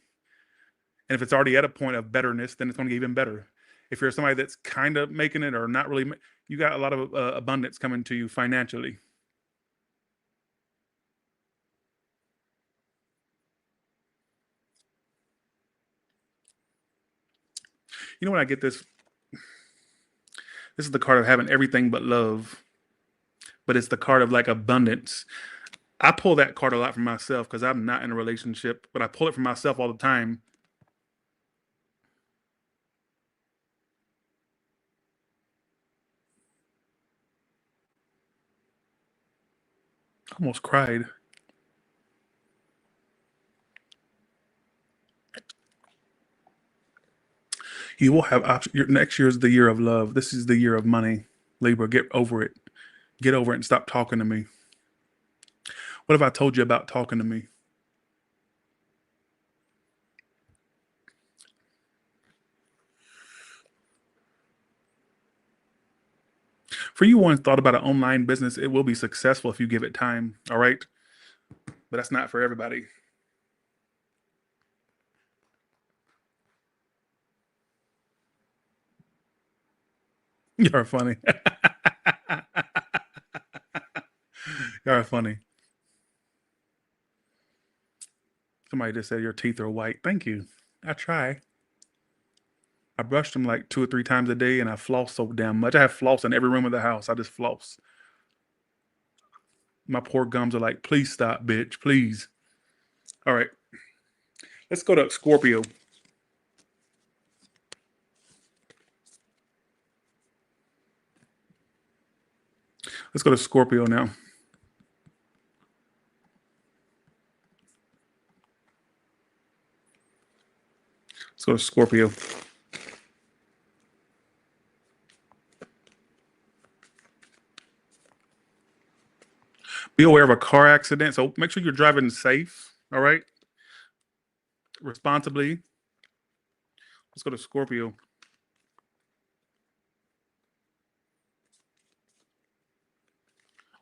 And if it's already at a point of betterness, then it's going to get even better. If you're somebody that's kind of making it or not really, you got a lot of abundance coming to you financially. You know when I get this? This is the card of having everything but love, but it's the card of like abundance. I pull that card a lot for myself because I'm not in a relationship, but I pull it for myself all the time. I almost cried. You will have options. Next year is the year of love. This is the year of money. Libra, get over it. Get over it and stop talking to me. What have I told you about talking to me? For you ones thought about an online business, it will be successful if you give it time. All right. But that's not for everybody. You're funny. You're funny. Somebody just said your teeth are white. Thank you. I try. I brush them like 2 or 3 times a day, and I floss so damn much. I have floss in every room of the house. I just floss. My poor gums are like, please stop, bitch. Please. All right. Let's go to Scorpio. Let's go to Scorpio now. Let's go to Scorpio. Be aware of a car accident. So make sure you're driving safe. All right. Responsibly. Let's go to Scorpio.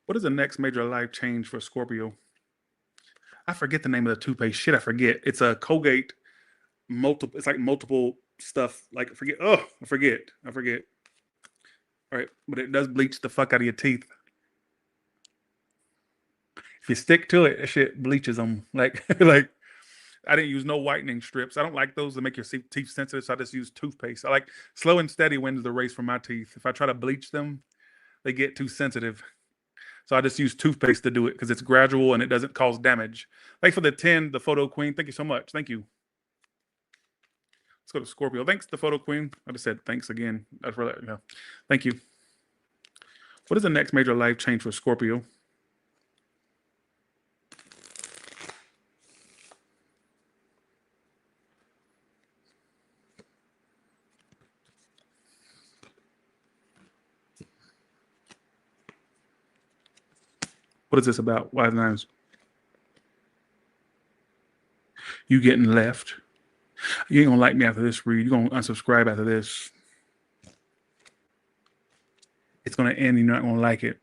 What is the next major life change for Scorpio? I forget the name of the toothpaste. Shit, I forget. It's a Colgate multiple. It's like multiple stuff. Like I forget. Oh, I forget. I forget. All right, but it does bleach the fuck out of your teeth. If you stick to it, that shit bleaches them. Like like I didn't use no whitening strips. I don't like those that make your teeth sensitive, so I just use toothpaste. I like slow and steady wins the race for my teeth. If I try to bleach them, they get too sensitive. So I just use toothpaste to do it because it's gradual and it doesn't cause damage. Thanks for the 10, the photo queen. Thank you so much. Thank you. Let's go to Scorpio. Thanks, the photo queen. I just said thanks again. That's really, yeah. Thank you. What is the next major life change for Scorpio? What is this about? Wise Nines. You getting left. You ain't gonna like me after this read. You're gonna unsubscribe after this. It's gonna end and you're not gonna like it.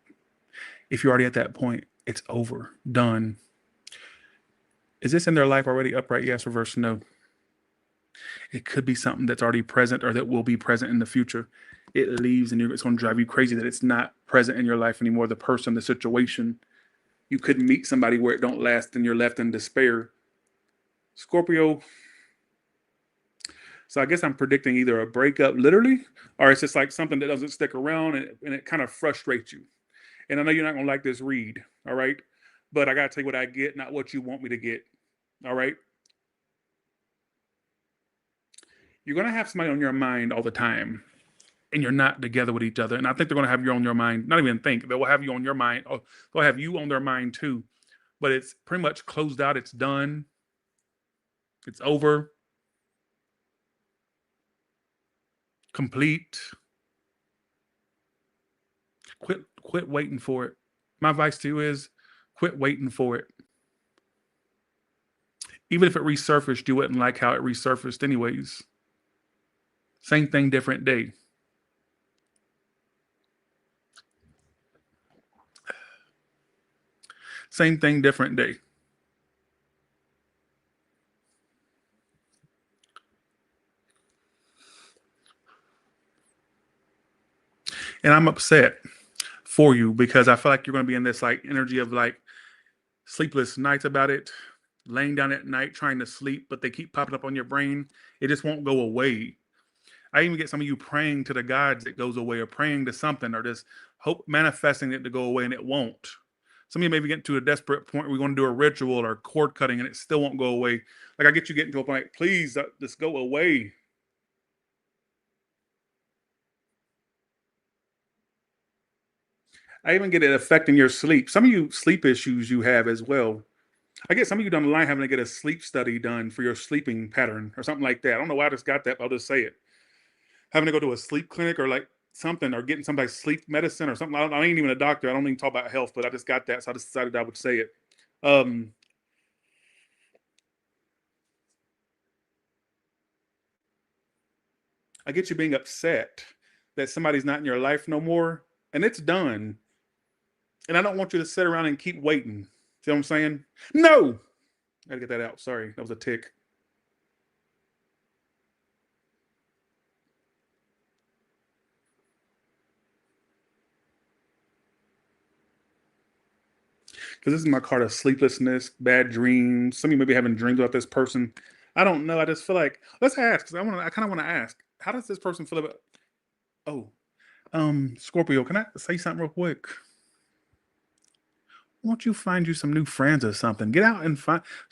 If you're already at that point, it's over. Done. Is this in their life already? Upright, yes. Reverse, no. It could be something that's already present or that will be present in the future. It leaves and it's going to drive you crazy that it's not present in your life anymore. The person, the situation. You could meet somebody where it don't last and you're left in despair. Scorpio. So I guess I'm predicting either a breakup literally, or it's just like something that doesn't stick around and it kind of frustrates you. And I know you're not going to like this read, all right? But I got to tell you what I get, not what you want me to get, all right? You're going to have somebody on your mind all the time, and you're not together with each other. And I think they're going to have you on your mind. Not even think. They will have you on your mind. Or they'll have you on their mind too. But it's pretty much closed out. It's done. It's over. Complete. Quit waiting for it. My advice to you is quit waiting for it. Even if it resurfaced, you wouldn't like how it resurfaced anyways. Same thing, different day. Same thing, different day. And I'm upset for you because I feel like you're going to be in this like energy of like sleepless nights about it, laying down at night trying to sleep, but they keep popping up on your brain. It just won't go away. I even get some of you praying to the gods it goes away, or praying to something, or just hope manifesting it to go away, and it won't. Some of you maybe get to a desperate point where we're going to do a ritual or cord cutting, and it still won't go away. Like I get you getting to a point, please just go away. I even get it affecting your sleep. Some of you sleep issues you have as well. I get some of you down the line having to get a sleep study done for your sleeping pattern or something like that. I don't know why I just got that, but I'll just say it. Having to go to a sleep clinic or like something, or getting somebody's sleep medicine or something. I ain't even a doctor. I don't even talk about health, but I just got that, so I just decided I would say it. I get you being upset that somebody's not in your life no more, and it's done. And I don't want you to sit around and keep waiting. See what I'm saying? No! I gotta get that out. Sorry, that was a tick. Because this is my card of sleeplessness, bad dreams. Some of you may be having dreams about this person. I don't know. I just feel like let's ask, because I kind of want to ask. How does this person feel about? Oh, Scorpio. Can I say something real quick? Won't you find you some new friends or something? Get out and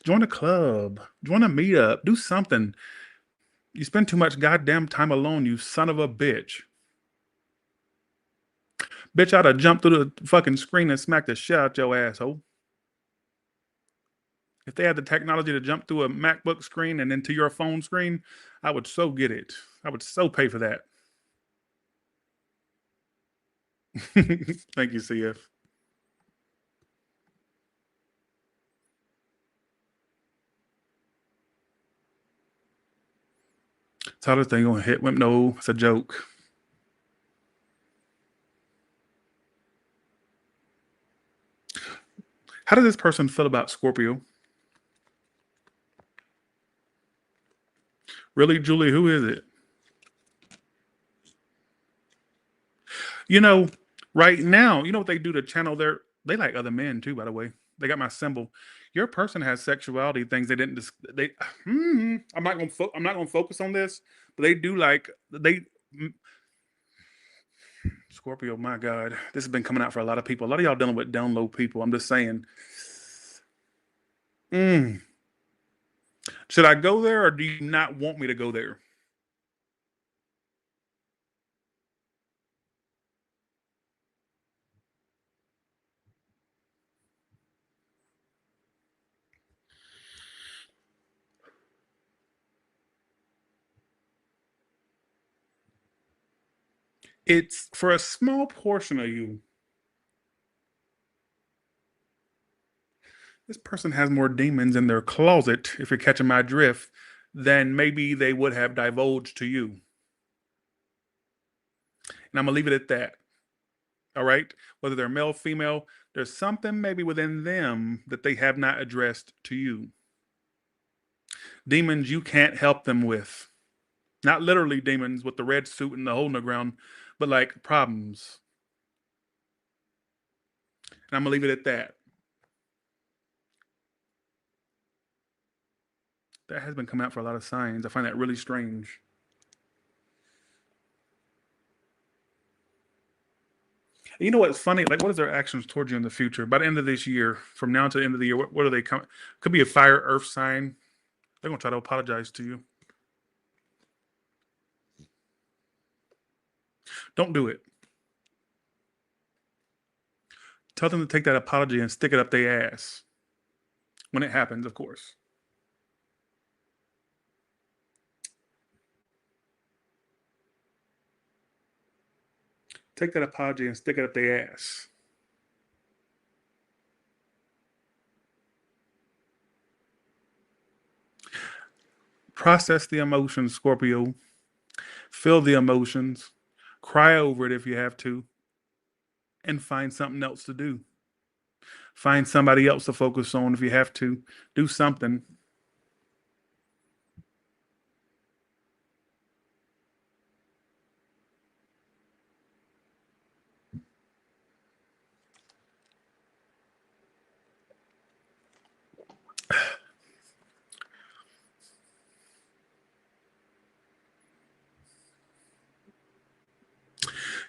join a club, join a meetup, do something. You spend too much goddamn time alone, you son of a bitch. Bitch, I'd have jumped through the fucking screen and smacked the shit out your asshole. If they had the technology to jump through a MacBook screen and into your phone screen, I would so get it. I would so pay for that. Thank you, CF. Tyler thing gonna hit. No, it's a joke. How does this person feel about Scorpio? Really, Julie? Who is it? You know, right now, you know what they do to channel they like other men too, by the way. They got my symbol. Your person has sexuality things they didn't they I'm not going to I'm not going to focus on this, but they do like Scorpio, my God. This has been coming out for a lot of people. A lot of y'all dealing with down low people. I'm just saying. Should I go there or do you not want me to go there? It's for a small portion of you. This person has more demons in their closet, if you're catching my drift, than maybe they would have divulged to you. And I'm going to leave it at that. All right? Whether they're male, female, there's something maybe within them that they have not addressed to you. Demons you can't help them with. Not literally demons with the red suit and the hole in the ground, but like problems. And I'm going to leave it at that. That has been coming out for a lot of signs. I find that really strange. You know what's funny? Like, what is their actions towards you in the future? By the end of this year, from now to the end of the year, what are they coming? Could be a fire, earth sign. They're going to try to apologize to you. Don't do it. Tell them to take that apology and stick it up their ass. When it happens, of course. Take that apology and stick it up their ass. Process the emotions, Scorpio. Feel the emotions. Cry over it if you have to. And find something else to do. Find somebody else to focus on if you have to. Do something.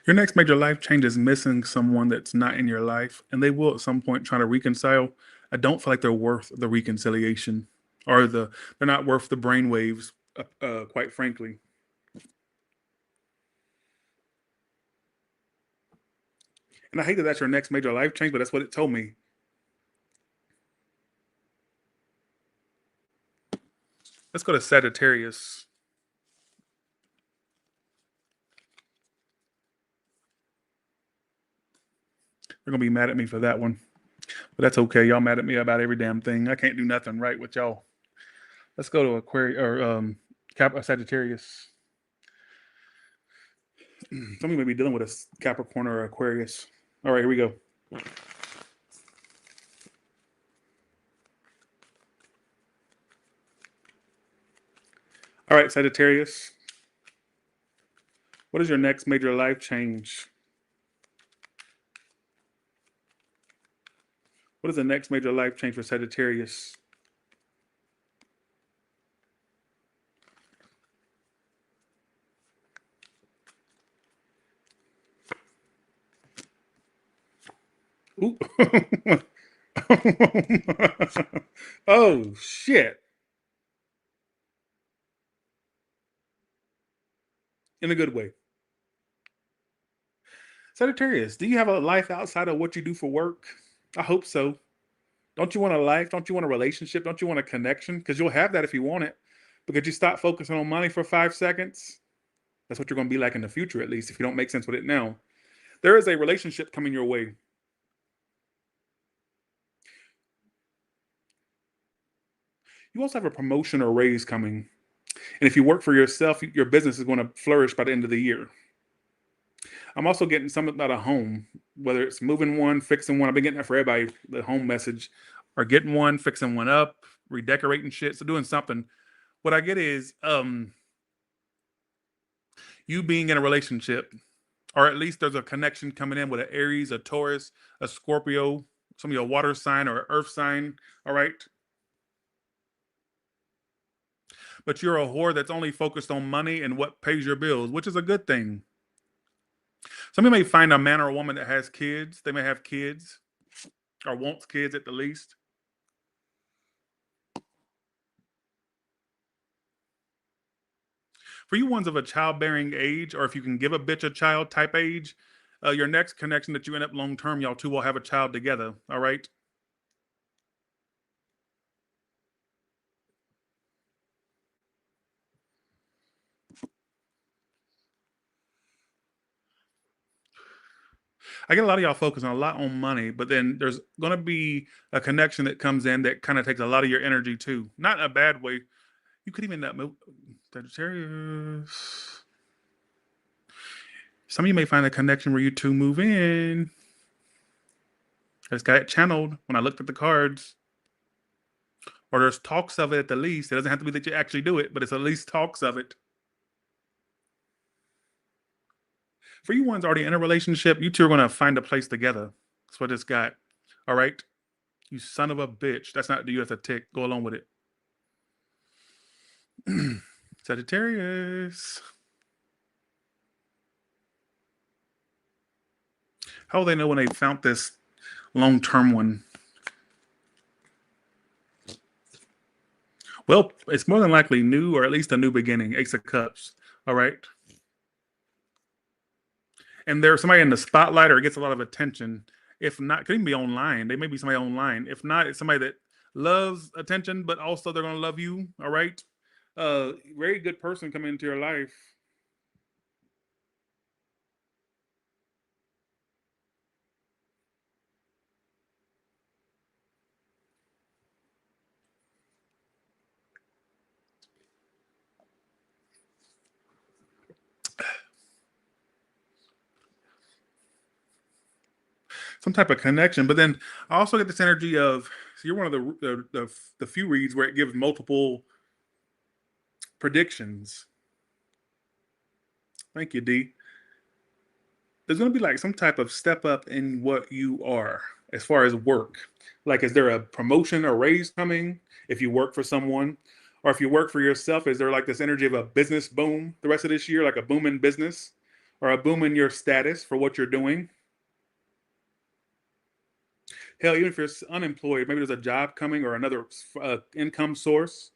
Your next major life change is missing someone that's not in your life, and they will at some point try to reconcile. I don't feel like they're worth the reconciliation, or they're not worth the brainwaves. Quite frankly, and I hate that that's your next major life change, but that's what it told me. Let's go to Sagittarius. They're gonna be mad at me for that one, but that's okay. Y'all mad at me about every damn thing. I can't do nothing right with y'all. Let's go to Aquarius or Sagittarius. Somebody may be dealing with a Capricorn or Aquarius. All right, here we go. All right, Sagittarius. What is your next major life change? What is the next major life change for Sagittarius? Ooh. Oh, shit. In a good way. Sagittarius, do you have a life outside of what you do for work? I hope so. Don't you want a life? Don't you want a relationship? Don't you want a connection? Because you'll have that if you want it. But could you stop focusing on money for 5 seconds? That's what you're going to be like in the future, at least, if you don't make sense with it now. There is a relationship coming your way. You also have a promotion or raise coming. And if you work for yourself, your business is going to flourish by the end of the year. I'm also getting something about a home, whether it's moving one, fixing one. I've been getting that for everybody, the home message, or getting one, fixing one up, redecorating shit. So doing something. What I get is you being in a relationship, or at least there's a connection coming in with an Aries, a Taurus, a Scorpio, some of your water sign or earth sign. All right. But you're a whore that's only focused on money and what pays your bills, which is a good thing. Somebody may find a man or a woman that has kids. They may have kids or wants kids at the least. For you ones of a childbearing age, or if you can give a bitch a child type age, your next connection that you end up long term, y'all two will have a child together. All right. I get a lot of y'all focusing a lot on money, but then there's going to be a connection that comes in that kind of takes a lot of your energy too. Not in a bad way. You could even move Sagittarius. Some of you may find a connection where you two move in. I just got it channeled when I looked at the cards. Or there's talks of it at the least. It doesn't have to be that you actually do it, but it's at least talks of it. For you ones already in a relationship, you two are going to find a place together. That's what it's got. All right? You son of a bitch. That's not you. That's a tick. Go along with it. Sagittarius. How will they know when they found this long-term one? Well, it's more than likely new, or at least a new beginning. Ace of Cups. All right. And there's somebody in the spotlight, or it gets a lot of attention. If not, could even be online. They may be somebody online. If not, it's somebody that loves attention, but also they're going to love you. All right. Very good person coming into your life. Some type of connection. But then I also get this energy of, so you're one of the few reads where it gives multiple predictions. Thank you, D. There's going to be like some type of step up in what you are as far as work. Like, is there a promotion or raise coming if you work for someone? Or if you work for yourself, is there like this energy of a business boom the rest of this year, like a boom in business or a boom in your status for what you're doing? Hell, even if you're unemployed, maybe there's a job coming or another income source.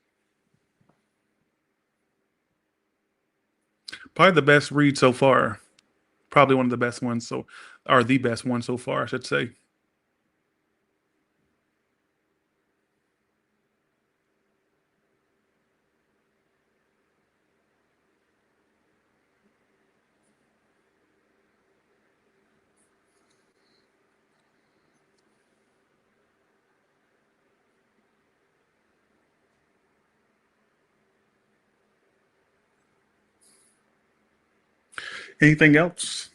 Probably the best read so far. Probably one of the best ones, or the best one so far, I should say. Anything else?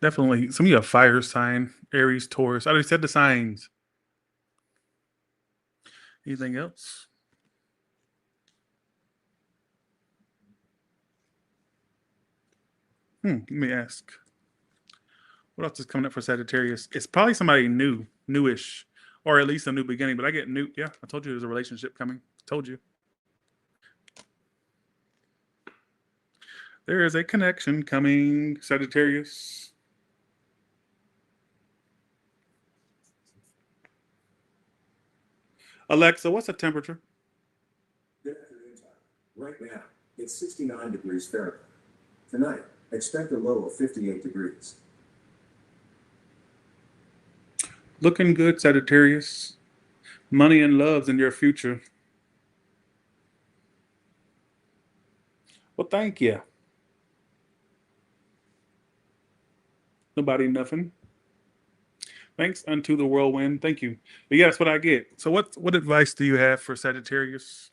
Definitely. Some of you have fire sign, Aries, Taurus. I already said the signs. Anything else? Let me ask. What else is coming up for Sagittarius? It's probably somebody new, newish, or at least a new beginning. But I get new. Yeah, I told you there's a relationship coming. Told you. There is a connection coming, Sagittarius. Alexa, what's the temperature?
Good afternoon time. Right now, it's 69 degrees Fahrenheit. Tonight, expect a low of 58 degrees.
Looking good, Sagittarius. Money and love's in your future. Well, thank you. Nobody, nothing. Thanks unto the whirlwind. Thank you. But yeah, that's what I get. So what advice do you have for Sagittarius?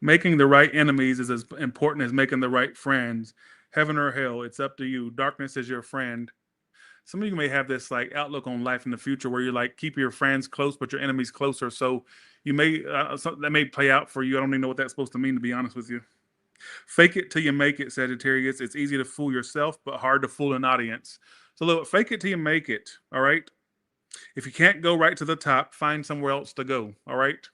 Making the right enemies is as important as making the right friends. Heaven or hell, it's up to you. Darkness is your friend. Some of you may have this like outlook on life in the future where you're like keep your friends close but your enemies closer. So you may that may play out for you. I don't even know what that's supposed to mean, to be honest with you. Fake it till you make it, Sagittarius. It's easy to fool yourself but hard to fool an audience. So look, fake it till you make it. All right. If you can't go right to the top, find somewhere else to go. All right.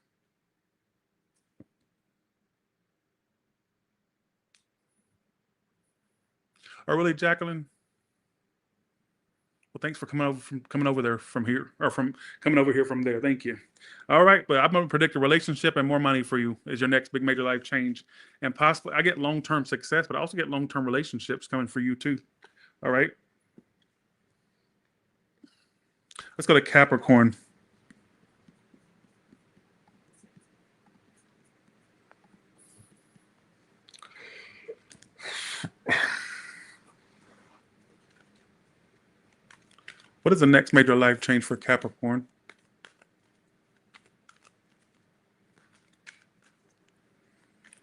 Or really, Jacqueline? Well, thanks for coming over there from here, or from coming over here from there. Thank you. All right, but I'm gonna predict a relationship and more money for you as your next big major life change, and possibly I get long-term success, but I also get long-term relationships coming for you too. All right, let's go to Capricorn. What is the next major life change for Capricorn?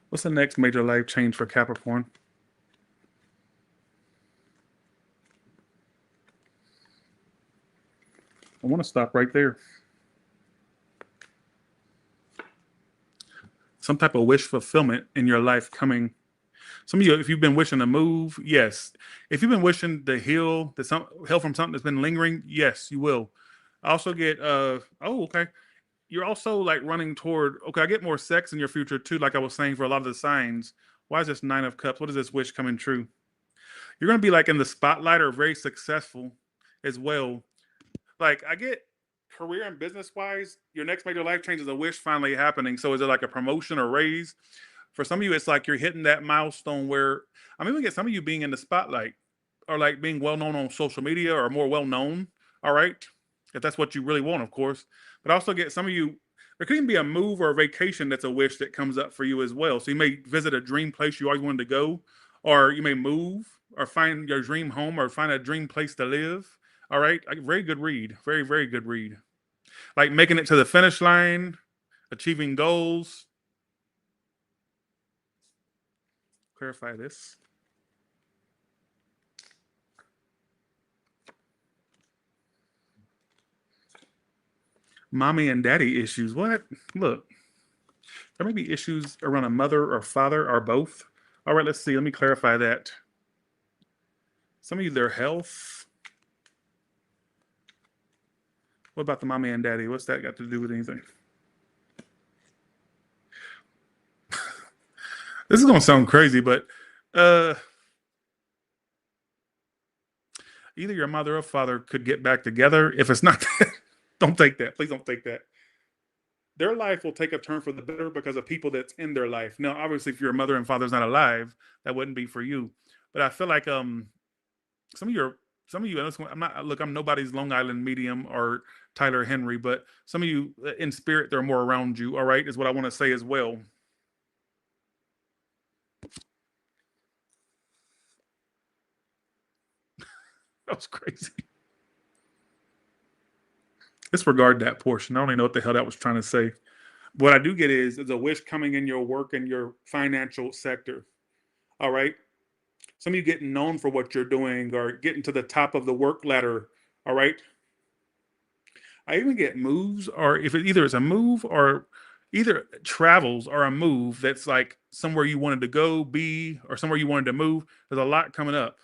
What's the next major life change for Capricorn? I want to stop right there. Some type of wish fulfillment in your life coming. Some of you, if you've been wishing to move, yes. If you've been wishing to heal, heal from something that's been lingering, yes, you will. I also get okay. You're also like running toward, okay, I get more sex in your future too, like I was saying for a lot of the signs. Why is this Nine of Cups? What is this wish coming true? You're gonna be like in the spotlight or very successful as well. Like I get career and business wise, your next major life change is a wish finally happening. So is it like a promotion or raise? For some of you, it's like you're hitting that milestone where I mean, we get some of you being in the spotlight or like being well known on social media or more well known. All right. If that's what you really want, of course. But I also get some of you, there could even be a move or a vacation that's a wish that comes up for you as well. So you may visit a dream place you always wanted to go, or you may move or find your dream home or find a dream place to live. All right. Very good read. Very, very good read. Like making it to the finish line, achieving goals. Clarify this. Mommy and daddy issues. What? Look, there may be issues around a mother or father or both. All right, let's see. Let me clarify that. Some of you, their health. What about the mommy and daddy? What's that got to do with anything? This is going to sound crazy, but either your mother or father could get back together. If it's not that, don't take that. Please don't take that. Their life will take a turn for the better because of people that's in their life. Now, obviously, if your mother and father's not alive, that wouldn't be for you. But I feel like some of you, I'm not look, I'm nobody's Long Island medium or Tyler Henry, but some of you in spirit, they're more around you. All right, is what I want to say as well. That was crazy. Disregard that portion. I don't even know what the hell that was trying to say. What I do get is a wish coming in your work and your financial sector. All right. Some of you getting known for what you're doing or getting to the top of the work ladder. All right. I even get moves, or if it either is a move or either travels or a move that's like somewhere you wanted to go, be, or somewhere you wanted to move. There's a lot coming up.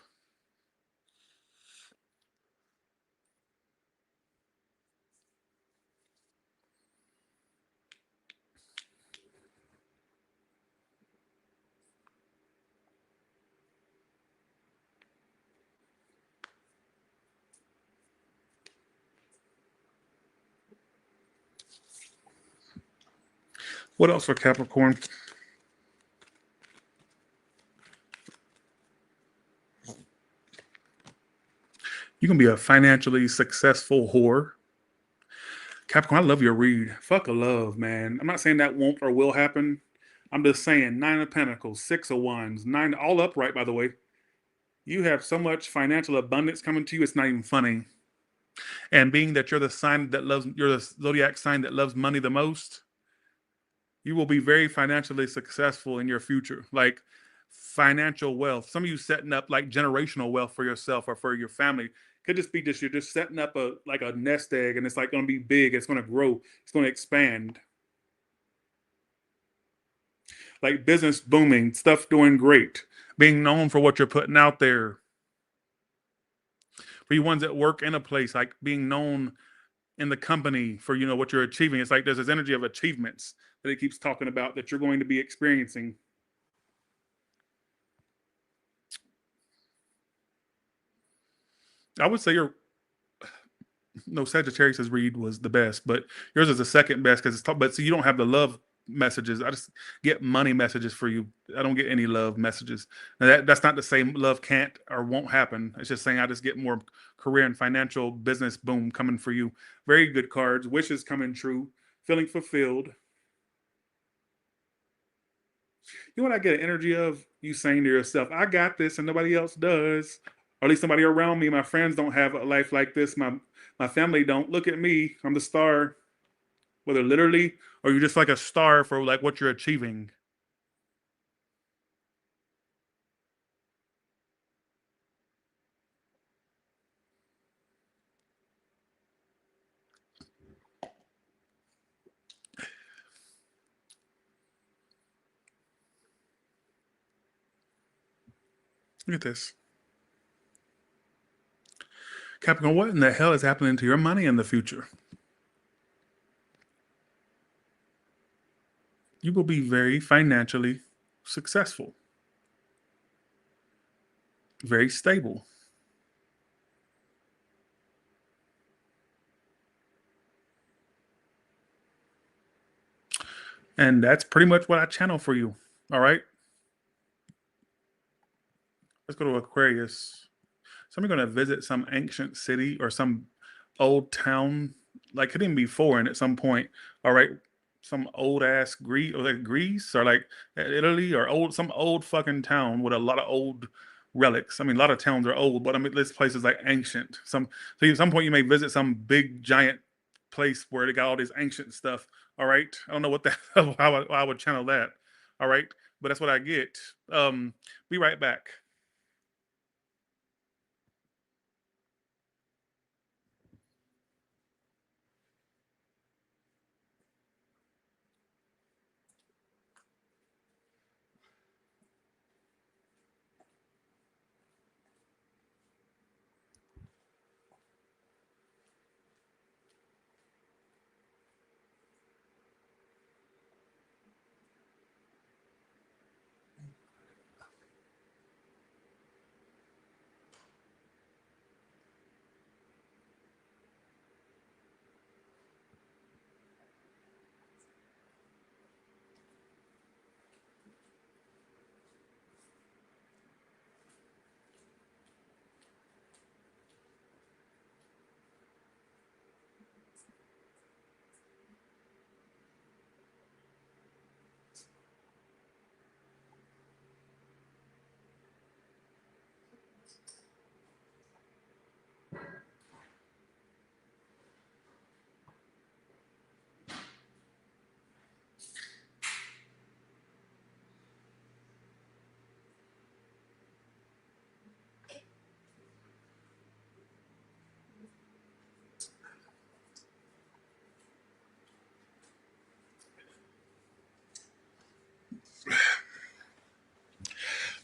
What else for Capricorn? You can be a financially successful whore. Capricorn, I love your read. Fuck a love, man. I'm not saying that won't or will happen, I'm just saying, 9 of Pentacles, 6 of Wands, 9, all upright, by the way. You have so much financial abundance coming to you, it's not even funny. And being that you're you're the zodiac sign that loves money the most, you will be very financially successful in your future. Like financial wealth. Some of you setting up like generational wealth for yourself or for your family. Could just be just you're just setting up a like a nest egg, and it's like going to be big. It's going to grow. It's going to expand. Like business booming, stuff doing great, being known for what you're putting out there. For you ones that work in a place, like being known in the company for what you're achieving. It's like there's this energy of achievements that it keeps talking about that you're going to be experiencing. I would say Sagittarius's read was the best, but yours is the second best because but see, you don't have the love messages. I just get money messages for you. I don't get any love messages. Now that's not to say love can't or won't happen. It's just saying I just get more career and financial business boom coming for you. Very good cards. Wishes coming true. Feeling fulfilled. You know what I get an energy of? You saying to yourself, I got this and nobody else does. Or at least somebody around me. My friends don't have a life like this. My family don't. Look at me. I'm the star. Whether literally or you're just like a star for like what you're achieving. Look at this. Capricorn, what in the hell is happening to your money in the future? You will be very financially successful. Very stable. And that's pretty much what I channel for you. All right. Let's go to Aquarius. So I'm going to visit some ancient city or some old town, like could even be foreign at some point. All right. Some old ass Greece or like Greece or like Italy or some old fucking town with a lot of old relics. I mean, a lot of towns are old, but I mean, this place is like ancient. So at some point you may visit some big giant place where they got all this ancient stuff. All right. I don't know what how I would channel that. All right. But that's what I get. Be right back.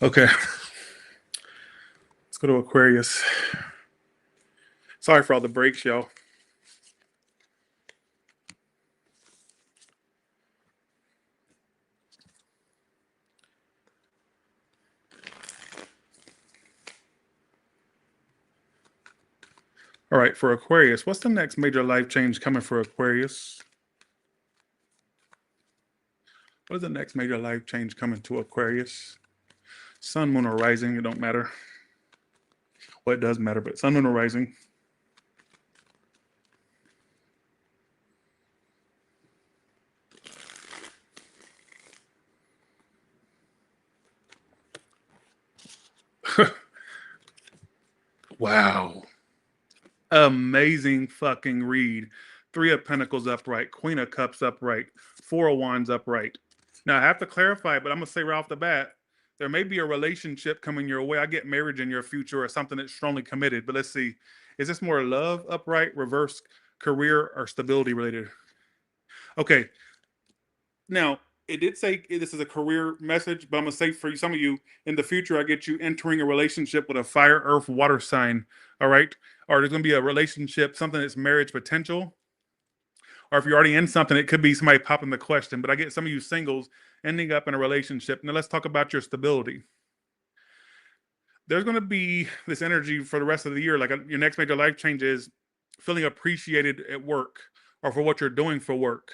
Okay. Let's go to Aquarius. Sorry for all the breaks, y'all. All right, for Aquarius, what's the next major life change coming for Aquarius? What is the next major life change coming to Aquarius? Sun, moon, or rising, it don't matter. Well, it does matter, but sun, moon, or rising. Wow. Amazing fucking read. Three of Pentacles upright, Queen of Cups upright, Four of Wands upright. Now I have to clarify, but I'm gonna say right off the bat, there may be a relationship coming your way. I get marriage in your future or something that's strongly committed. But let's see, is this more love upright, reverse, career, or stability related? Okay. Now it did say this is a career message, but I'm gonna say for some of you in the future, I get you entering a relationship with a fire, earth, water sign. All right, or there's gonna be a relationship, something that's marriage potential, or if you're already in something, it could be somebody popping the question. But I get some of you singles ending up in a relationship. Now let's talk about your stability. There's going to be this energy for the rest of the year. Like your next major life change is feeling appreciated at work or for what you're doing for work.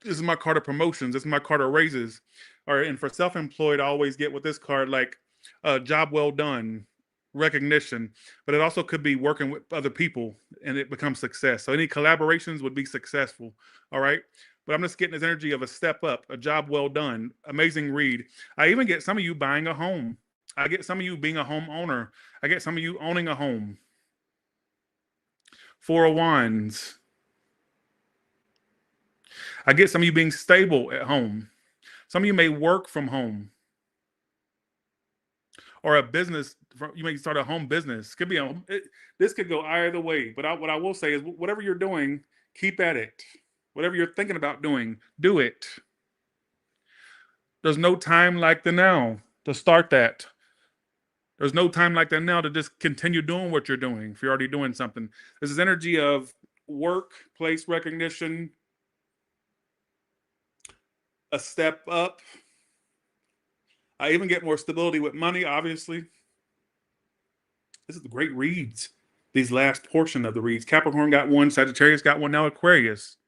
This is my card of promotions. This is my card of raises. All right, and for self-employed, I always get with this card like job well done, recognition, but it also could be working with other people and it becomes success. So any collaborations would be successful. All right. But I'm just getting this energy of a step up, a job well done, amazing read. I even get some of you buying a home. I get some of you being a homeowner. I get some of you owning a home. Four of Wands. I get some of you being stable at home. Some of you may work from home. Or a business, you may start a home business. Could be this could go either way. But what I will say is, whatever you're doing, keep at it. Whatever you're thinking about doing, do it. There's no time like the now to start that. There's no time like that now to just continue doing what you're doing if you're already doing something. This is energy of workplace recognition, a step up. I even get more stability with money, obviously. This is the great reads. These last portion of the reads. Capricorn got one, Sagittarius got one, now Aquarius.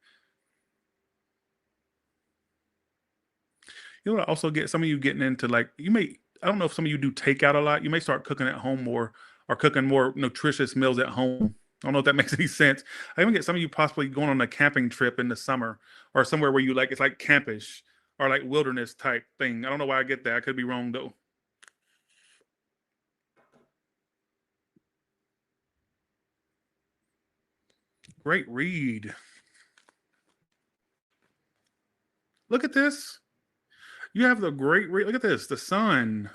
You know what I also get? Some of you getting into like, I don't know if some of you do takeout a lot. You may start cooking at home more or cooking more nutritious meals at home. I don't know if that makes any sense. I even get some of you possibly going on a camping trip in the summer or somewhere where you like, it's like campish or like wilderness type thing. I don't know why I get that. I could be wrong though. Great read. Look at this. You have the great read. Look at this. The sun.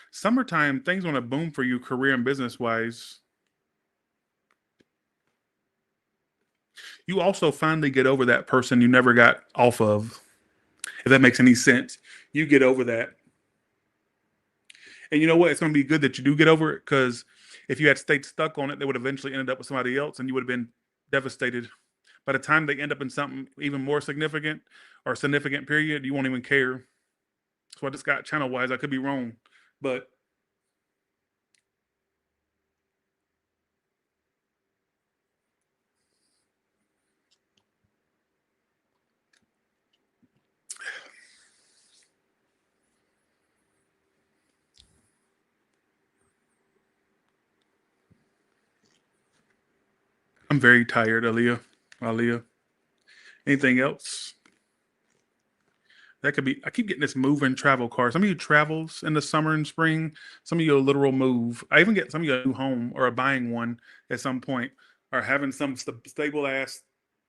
Summertime, things want to boom for you career and business wise. You also finally get over that person you never got off of. If that makes any sense. You get over that. And you know what? It's going to be good that you do get over it, because if you had stayed stuck on it, they would eventually end up with somebody else and you would have been devastated. By the time they end up in something even more significant or significant period, you won't even care. So I just got channel wise. I could be wrong, but I'm very tired, Aaliyah. Anything else? That could be, I keep getting this move and travel card. Some of you travels in the summer and spring. Some of you a literal move. I even get some of you a new home or a buying one at some point, or having some stable ass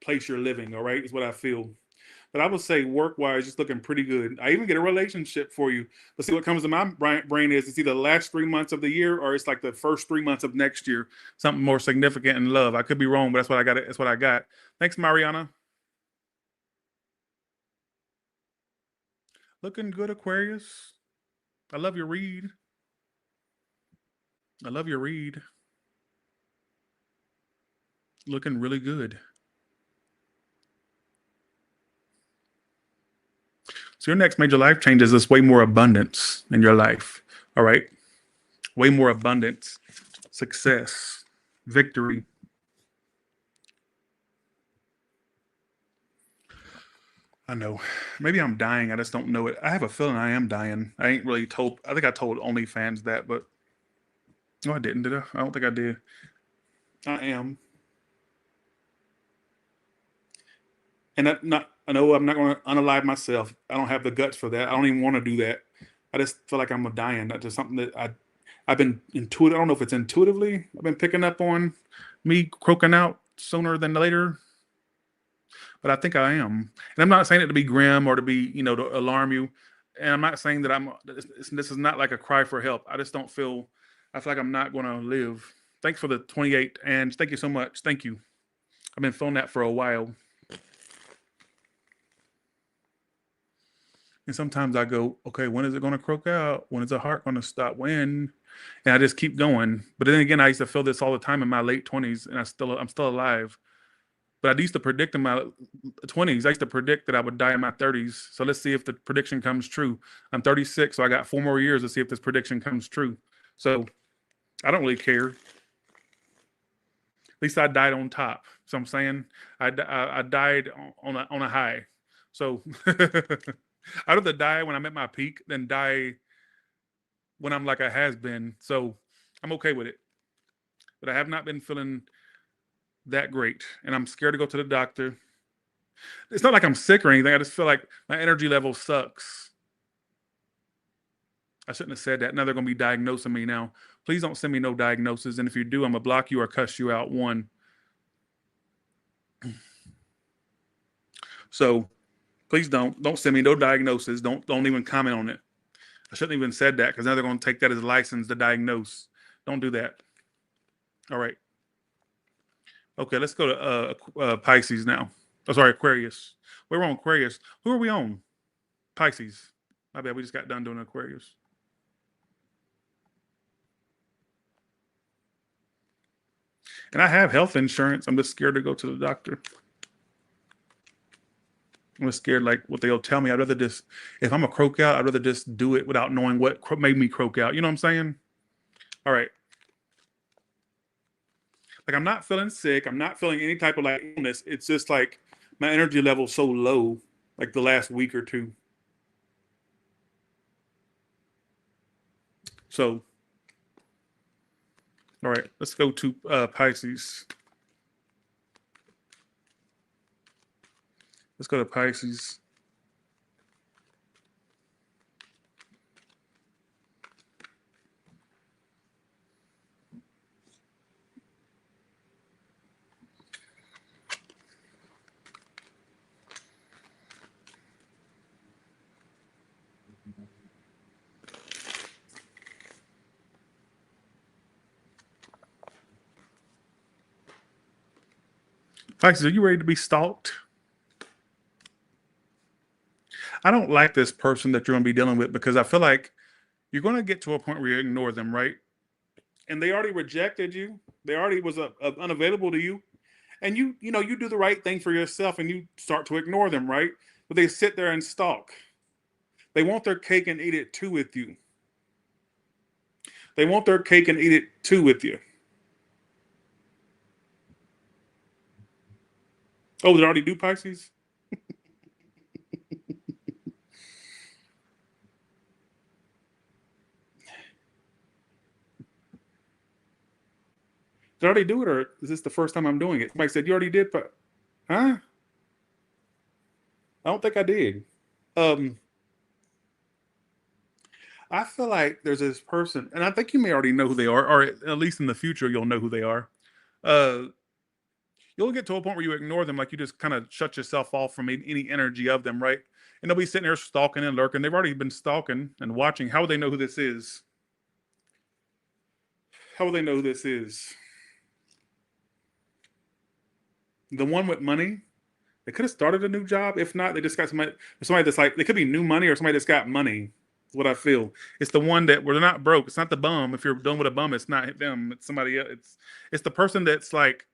place you're living. All right, is what I feel. But I would say work wise, just looking pretty good. I even get a relationship for you. But see, what comes to my brain is it's either the last 3 months of the year or it's like the first 3 months of next year. Something more significant in love. I could be wrong, but that's what I got. That's what I got. Thanks, Mariana. Looking good, Aquarius. I love your read. I love your read. Looking really good. So your next major life change is this way more abundance in your life. All right. Way more abundance, success, victory. I know. Maybe I'm dying. I just don't know it. I have a feeling I am dying. I ain't really told. I think I told OnlyFans that, but no, I didn't, did I? I don't think I did. I am. And I know I'm not going to unalive myself. I don't have the guts for that. I don't even want to do that. I just feel like I'm dying. That's just something that I've been intuitive. I don't know if it's intuitively. I've been picking up on me croaking out sooner than later, but I think I am. And I'm not saying it to be grim or to be, to alarm you. And I'm not saying that this is not like a cry for help. I just don't feel, I feel like I'm not going to live. Thanks for the 28. And thank you so much. Thank you. I've been feeling that for a while. And sometimes I go, okay, when is it going to croak out? When is the heart going to stop? When? And I just keep going. But then again, I used to feel this all the time in my late 20s, and I'm still alive. But I used to predict in my 20s. I used to predict that I would die in my 30s. So let's see if the prediction comes true. I'm 36, so I got 4 more years to see if this prediction comes true. So I don't really care. At least I died on top. So I'm saying I died on a high. So I'd rather die when I'm at my peak than die when I'm like a has-been. So I'm okay with it. But I have not been feeling that great. And I'm scared to go to the doctor. It's not like I'm sick or anything. I just feel like my energy level sucks. I shouldn't have said that. Now they're going to be diagnosing me now. Please don't send me no diagnosis. And if you do, I'm going to block you or cuss you out. One. So please don't send me no diagnosis. Don't even comment on it. I shouldn't even said that because now they're going to take that as a license to diagnose. Don't do that. All right. Okay, let's go to Pisces now. Oh, sorry, Aquarius. We're on Aquarius. Who are we on? Pisces. My bad. We just got done doing Aquarius. And I have health insurance. I'm just scared to go to the doctor. I'm just scared like what they'll tell me. I'd rather just, if I'm a croak out, I'd rather just do it without knowing what made me croak out. You know what I'm saying? All right. Like I'm not feeling sick. I'm not feeling any type of like illness. It's just like my energy level so low, like the last week or two. So, all right, let's go to Pisces. Let's go to Pisces. Pisces, are you ready to be stalked? I don't like this person that you're going to be dealing with because I feel like you're going to get to a point where you ignore them, right? And they already rejected you. They already was unavailable to you. And you do the right thing for yourself and you start to ignore them, right? But they sit there and stalk. They want their cake and eat it too with you. They want their cake and eat it too with you. Oh, they already do Pisces? Did I already do it, or is this the first time I'm doing it? Somebody said, you already did, but, huh? I don't think I did. I feel like there's this person, and I think you may already know who they are, or at least in the future, you'll know who they are. You'll get to a point where you ignore them, like you just kind of shut yourself off from any energy of them, right? And they'll be sitting there stalking and lurking. They've already been stalking and watching. How would they know who this is? How will they know who this is? The one with money? They could have started a new job. If not, they just got somebody that's like, they could be new money or somebody that's got money. Is what I feel. It's the one that where they're not broke. It's not the bum. If you're done with a bum, it's not them. It's somebody else. It's the person that's like,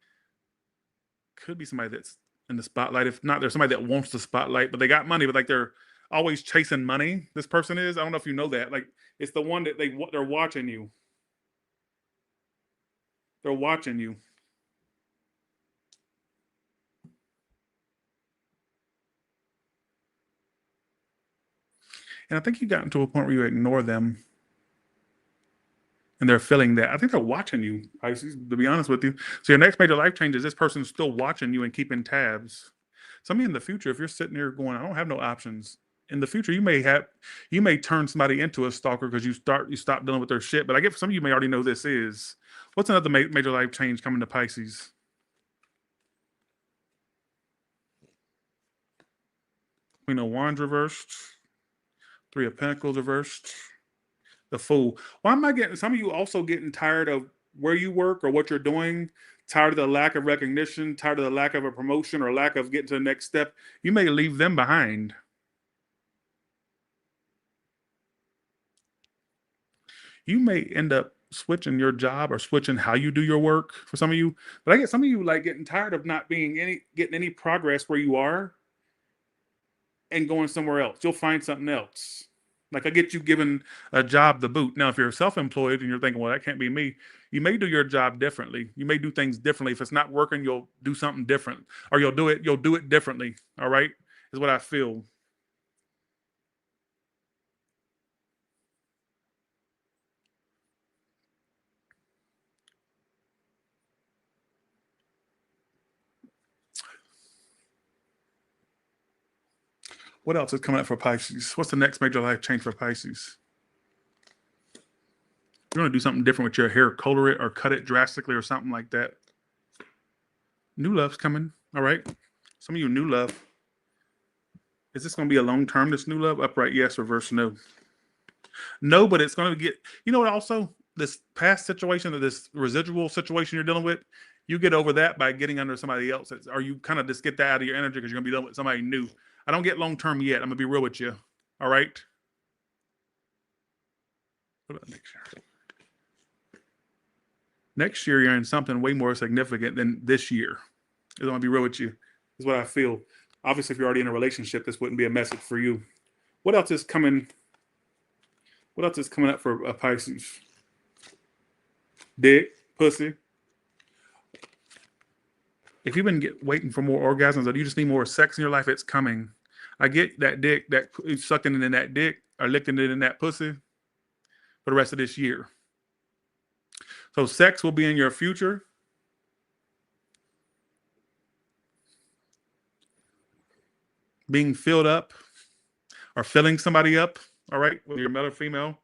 could be somebody that's in the spotlight. If not, there's somebody that wants the spotlight, but they got money, but like they're always chasing money. This person is. I don't know if you know that. Like it's the one that they're watching you. They're watching you. And I think you got to a point where you ignore them. And they're feeling that. I think they're watching you, Pisces, to be honest with you. So your next major life change is this person still watching you and keeping tabs. Some of you in the future, if you're sitting there going, I don't have no options. in the future, you may turn somebody into a stalker because you stop dealing with their shit. But I get some of you may already know this is. What's another major life change coming to Pisces? Queen of Wands reversed. Three of Pentacles reversed. The Fool. Why am I getting some of you also getting tired of where you work or what you're doing? Tired of the lack of recognition, tired of the lack of a promotion or lack of getting to the next step. You may leave them behind. You may end up switching your job or switching how you do your work for some of you. But I get some of you like getting tired of not getting any progress where you are and going somewhere else. You'll find something else. Like I get you given a job to boot. Now, if you're self-employed and you're thinking, well, that can't be me, you may do your job differently. You may do things differently. If it's not working, you'll do something different, or you'll do it differently. All right, is what I feel. What else is coming up for Pisces? What's the next major life change for Pisces? You're going to do something different with your hair, color it or cut it drastically or something like that. New love's coming. All right. Some of you new love. Is this going to be a long term, this new love? Upright, yes. Reverse, no. No, but it's going to get, you know what, also, this past situation or this residual situation you're dealing with, you get over that by getting under somebody else. Or you kind of just get that out of your energy because you're going to be dealing with somebody new. I don't get long term yet. I'm going to be real with you. All right. What about next year? Next year, you're in something way more significant than this year. I'm going to be real with you. Is what I feel. Obviously, if you're already in a relationship, this wouldn't be a message for you. What else is coming? What else is coming up for a Pisces? Dick, pussy. If you've been waiting for more orgasms or you just need more sex in your life, it's coming. I get that dick, that sucking it in that dick or licking it in that pussy for the rest of this year. So sex will be in your future. Being filled up or filling somebody up, all right, whether you're male or female.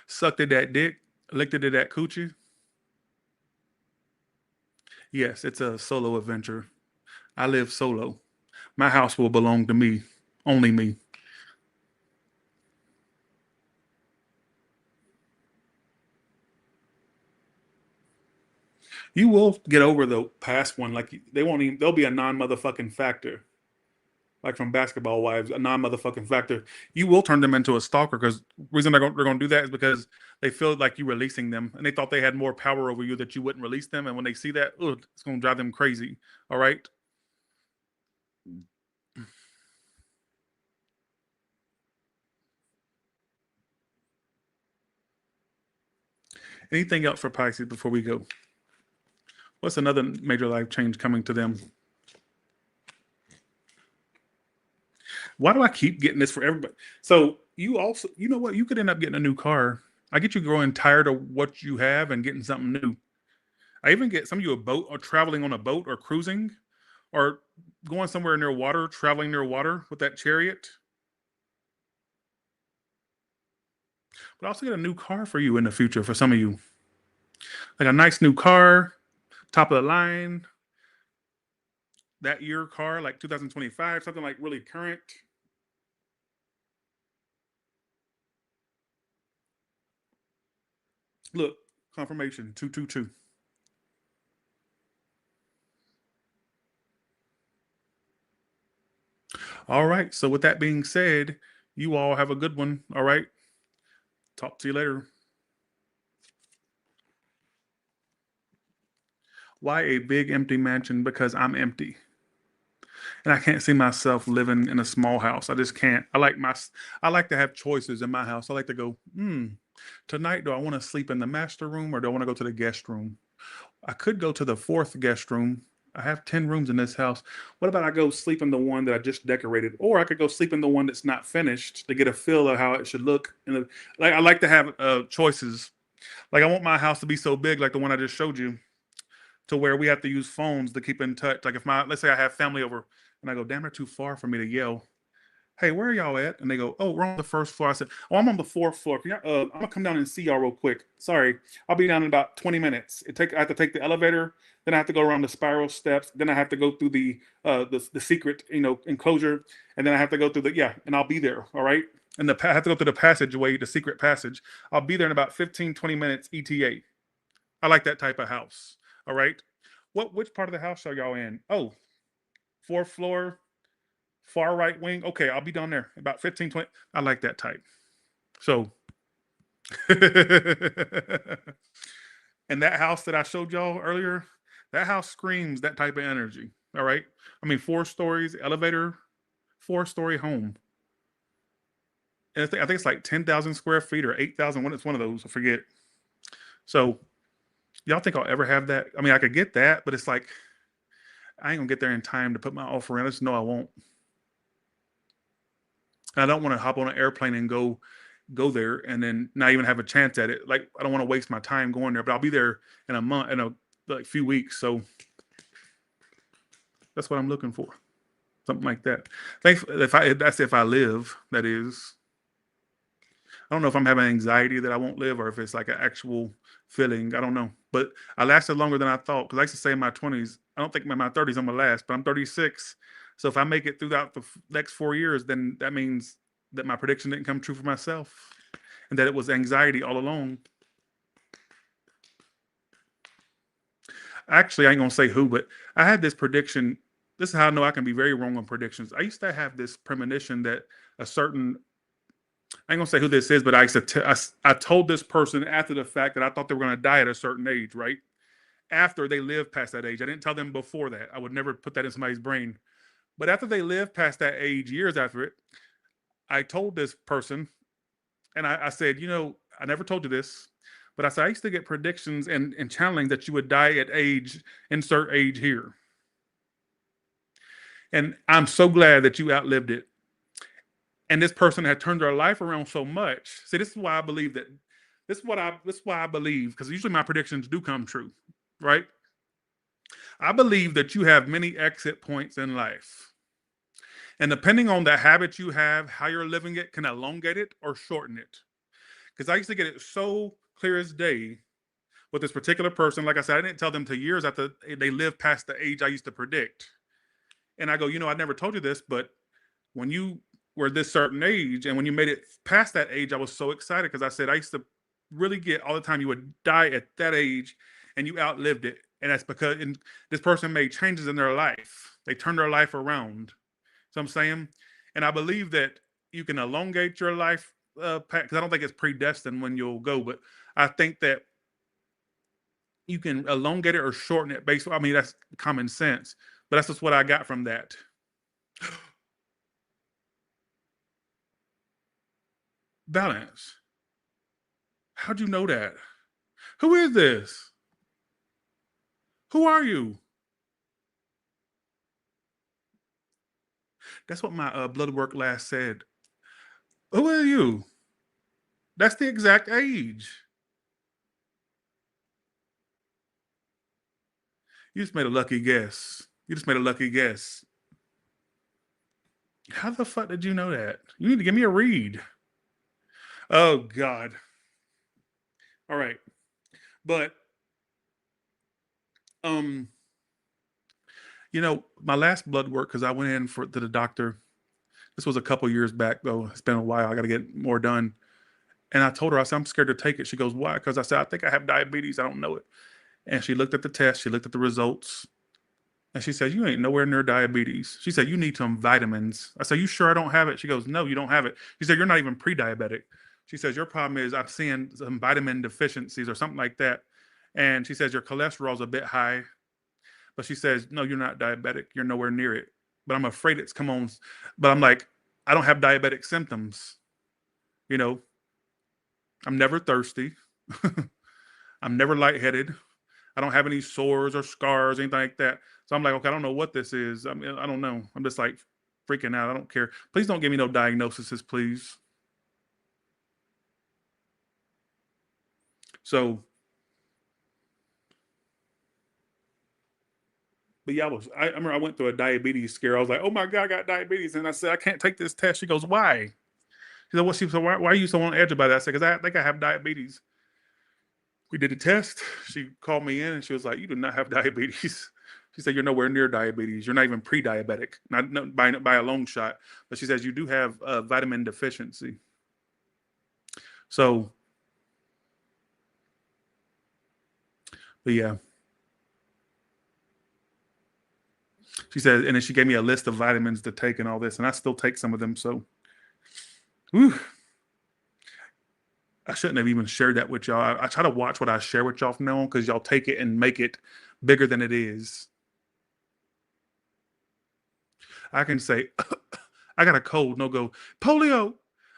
Sucked at that dick, licked it at that coochie. Yes, it's a solo adventure. I live solo. My house will belong to me, only me. You will get over the past one. Like they'll be a non-motherfucking factor. Like from Basketball Wives, a non-motherfucking factor. You will turn them into a stalker because the reason they're going to do that is because they feel like you releasing them and they thought they had more power over you that you wouldn't release them. And when they see that, it's going to drive them crazy. All right. Anything else for Pisces before we go? What's another major life change coming to them? Why do I keep getting this for everybody? So you also, you know what? You could end up getting a new car. I get you growing tired of what you have and getting something new. I even get some of you a boat or traveling on a boat or cruising or going somewhere near water, traveling near water with that chariot. But I also get a new car for you in the future for some of you. Like a nice new car, top of the line, that year car, like 2025, something like really current. Look, confirmation 222. All right. So with that being said, you all have a good one. All right. Talk to you later. Why a big empty mansion? Because I'm empty. And I can't see myself living in a small house. I just can't. I like to have choices in my house. I like to go, tonight, do I want to sleep in the master room or do I want to go to the guest room? I could go to the 4th guest room. I have 10 rooms in this house. What about I go sleep in the one that I just decorated? Or I could go sleep in the one that's not finished to get a feel of how it should look. I like to have choices. Like I want my house to be so big like the one I just showed you. to where we have to use phones to keep in touch. Like if let's say I have family over and I go, damn, they're too far for me to yell, hey, where are y'all at? And they go, oh, we're on the first floor. I said, oh, I'm on the fourth floor. I'm gonna come down and see y'all real quick. Sorry, I'll be down in about 20 minutes. I have to take the elevator, then I have to go around the spiral steps, then I have to go through the secret, enclosure, and then I have to go through and I'll be there. All right. And I have to go through the passageway, the secret passage. I'll be there in about 15, 20 minutes ETA. I like that type of house. All right. Which part of the house are y'all in? Oh, fourth floor, far right wing. Okay, I'll be down there about 15, 20. I like that type. So, and that house that I showed y'all earlier, that house screams that type of energy. All right. I mean, 4 stories, elevator, 4-story home. And I think it's like 10,000 square feet or 8,000. It's one of those. I forget. So, y'all think I'll ever have that? I mean, I could get that, but it's like, I ain't gonna get there in time to put my offer in. I just know I won't. I don't want to hop on an airplane and go there and then not even have a chance at it. Like, I don't want to waste my time going there, but I'll be there in a month, in a few weeks. So that's what I'm looking for. Something like that. That's if I live, that is. I don't know if I'm having anxiety that I won't live or if it's like an actual feeling. I don't know. But I lasted longer than I thought. Because I used to say in my 20s, I don't think in my 30s I'm going to last, but I'm 36. So if I make it throughout the next 4 years, then that means that my prediction didn't come true for myself and that it was anxiety all along. Actually, I ain't going to say who, but I had this prediction. This is how I know I can be very wrong on predictions. I used to have this premonition that a certain, I ain't gonna say who this is, but I told this person after the fact that I thought they were gonna die at a certain age, right? After they lived past that age. I didn't tell them before that. I would never put that in somebody's brain. But after they lived past that age, years after it, I told this person, and I said, I never told you this, but I said I used to get predictions and channeling that you would die at insert age here. And I'm so glad that you outlived it. And this person had turned their life around so much. See, this is why I believe that. This is why I believe, because usually my predictions do come true, right? I believe that you have many exit points in life. And depending on the habit you have, how you're living it, can elongate it or shorten it. Because I used to get it so clear as day with this particular person. Like I said, I didn't tell them till years after they lived past the age I used to predict. And I go, I never told you this, but when you were this certain age and when you made it past that age, I was so excited because I said I used to really get all the time you would die at that age and you outlived it. And that's because this person made changes in their life. They turned their life around. So I'm saying, and I believe that you can elongate your life because I don't think it's predestined when you'll go, but I think that you can elongate it or shorten it based on, that's common sense, but that's just what I got from that. Balance. How'd you know that? Who is this? Who are you? That's what my blood work last said. Who are you? That's the exact age. You just made a lucky guess. How the fuck did you know that? You need to give me a read. Oh, God. All right. But, my last blood work, because I went in to the doctor. This was a couple years back, though. It's been a while. I got to get more done. And I told her, I said, I'm scared to take it. She goes, why? Because I said, I think I have diabetes. I don't know it. And she looked at the test. She looked at the results. And she said, you ain't nowhere near diabetes. She said, you need some vitamins. I said, you sure I don't have it? She goes, no, you don't have it. She said, you're not even pre-diabetic. She says, your problem is I'm seeing some vitamin deficiencies or something like that. And she says, your cholesterol's a bit high. But she says, no, you're not diabetic. You're nowhere near it. But I'm afraid it's come on. But I'm like, I don't have diabetic symptoms. I'm never thirsty. I'm never lightheaded. I don't have any sores or scars, anything like that. So I'm like, okay, I don't know what this is. I don't know. I'm just like freaking out. I don't care. Please don't give me no diagnoses, please. So But yeah, I remember I went through a diabetes scare. I was like, oh my God, I got diabetes. And I said, I can't take this test. She goes, why? She said, well, why are you so on edge about that? I said, because I think I have diabetes. We did a test. She called me in and she was like, you do not have diabetes. She said, you're nowhere near diabetes. You're not even pre-diabetic, not by a long shot. But she says, you do have vitamin deficiency. So, but yeah. She said, and then she gave me a list of vitamins to take and all this, and I still take some of them. So, whew, I shouldn't have even shared that with y'all. I try to watch what I share with y'all from now on because y'all take it and make it bigger than it is. I can say, I got a cold, no go, polio.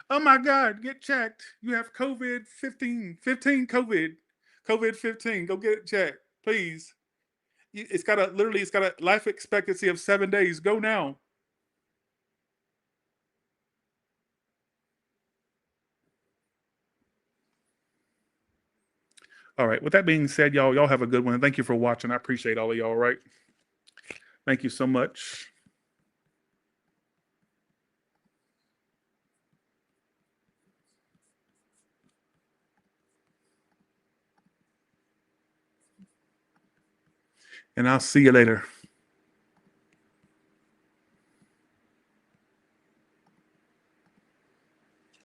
Oh my God, get checked. You have COVID 15, COVID 15. Go get it checked, please. It's got a life expectancy of 7 days. Go now. All right. With that being said, y'all have a good one. And thank you for watching. I appreciate all of y'all. Right. Thank you so much. And I'll see you later.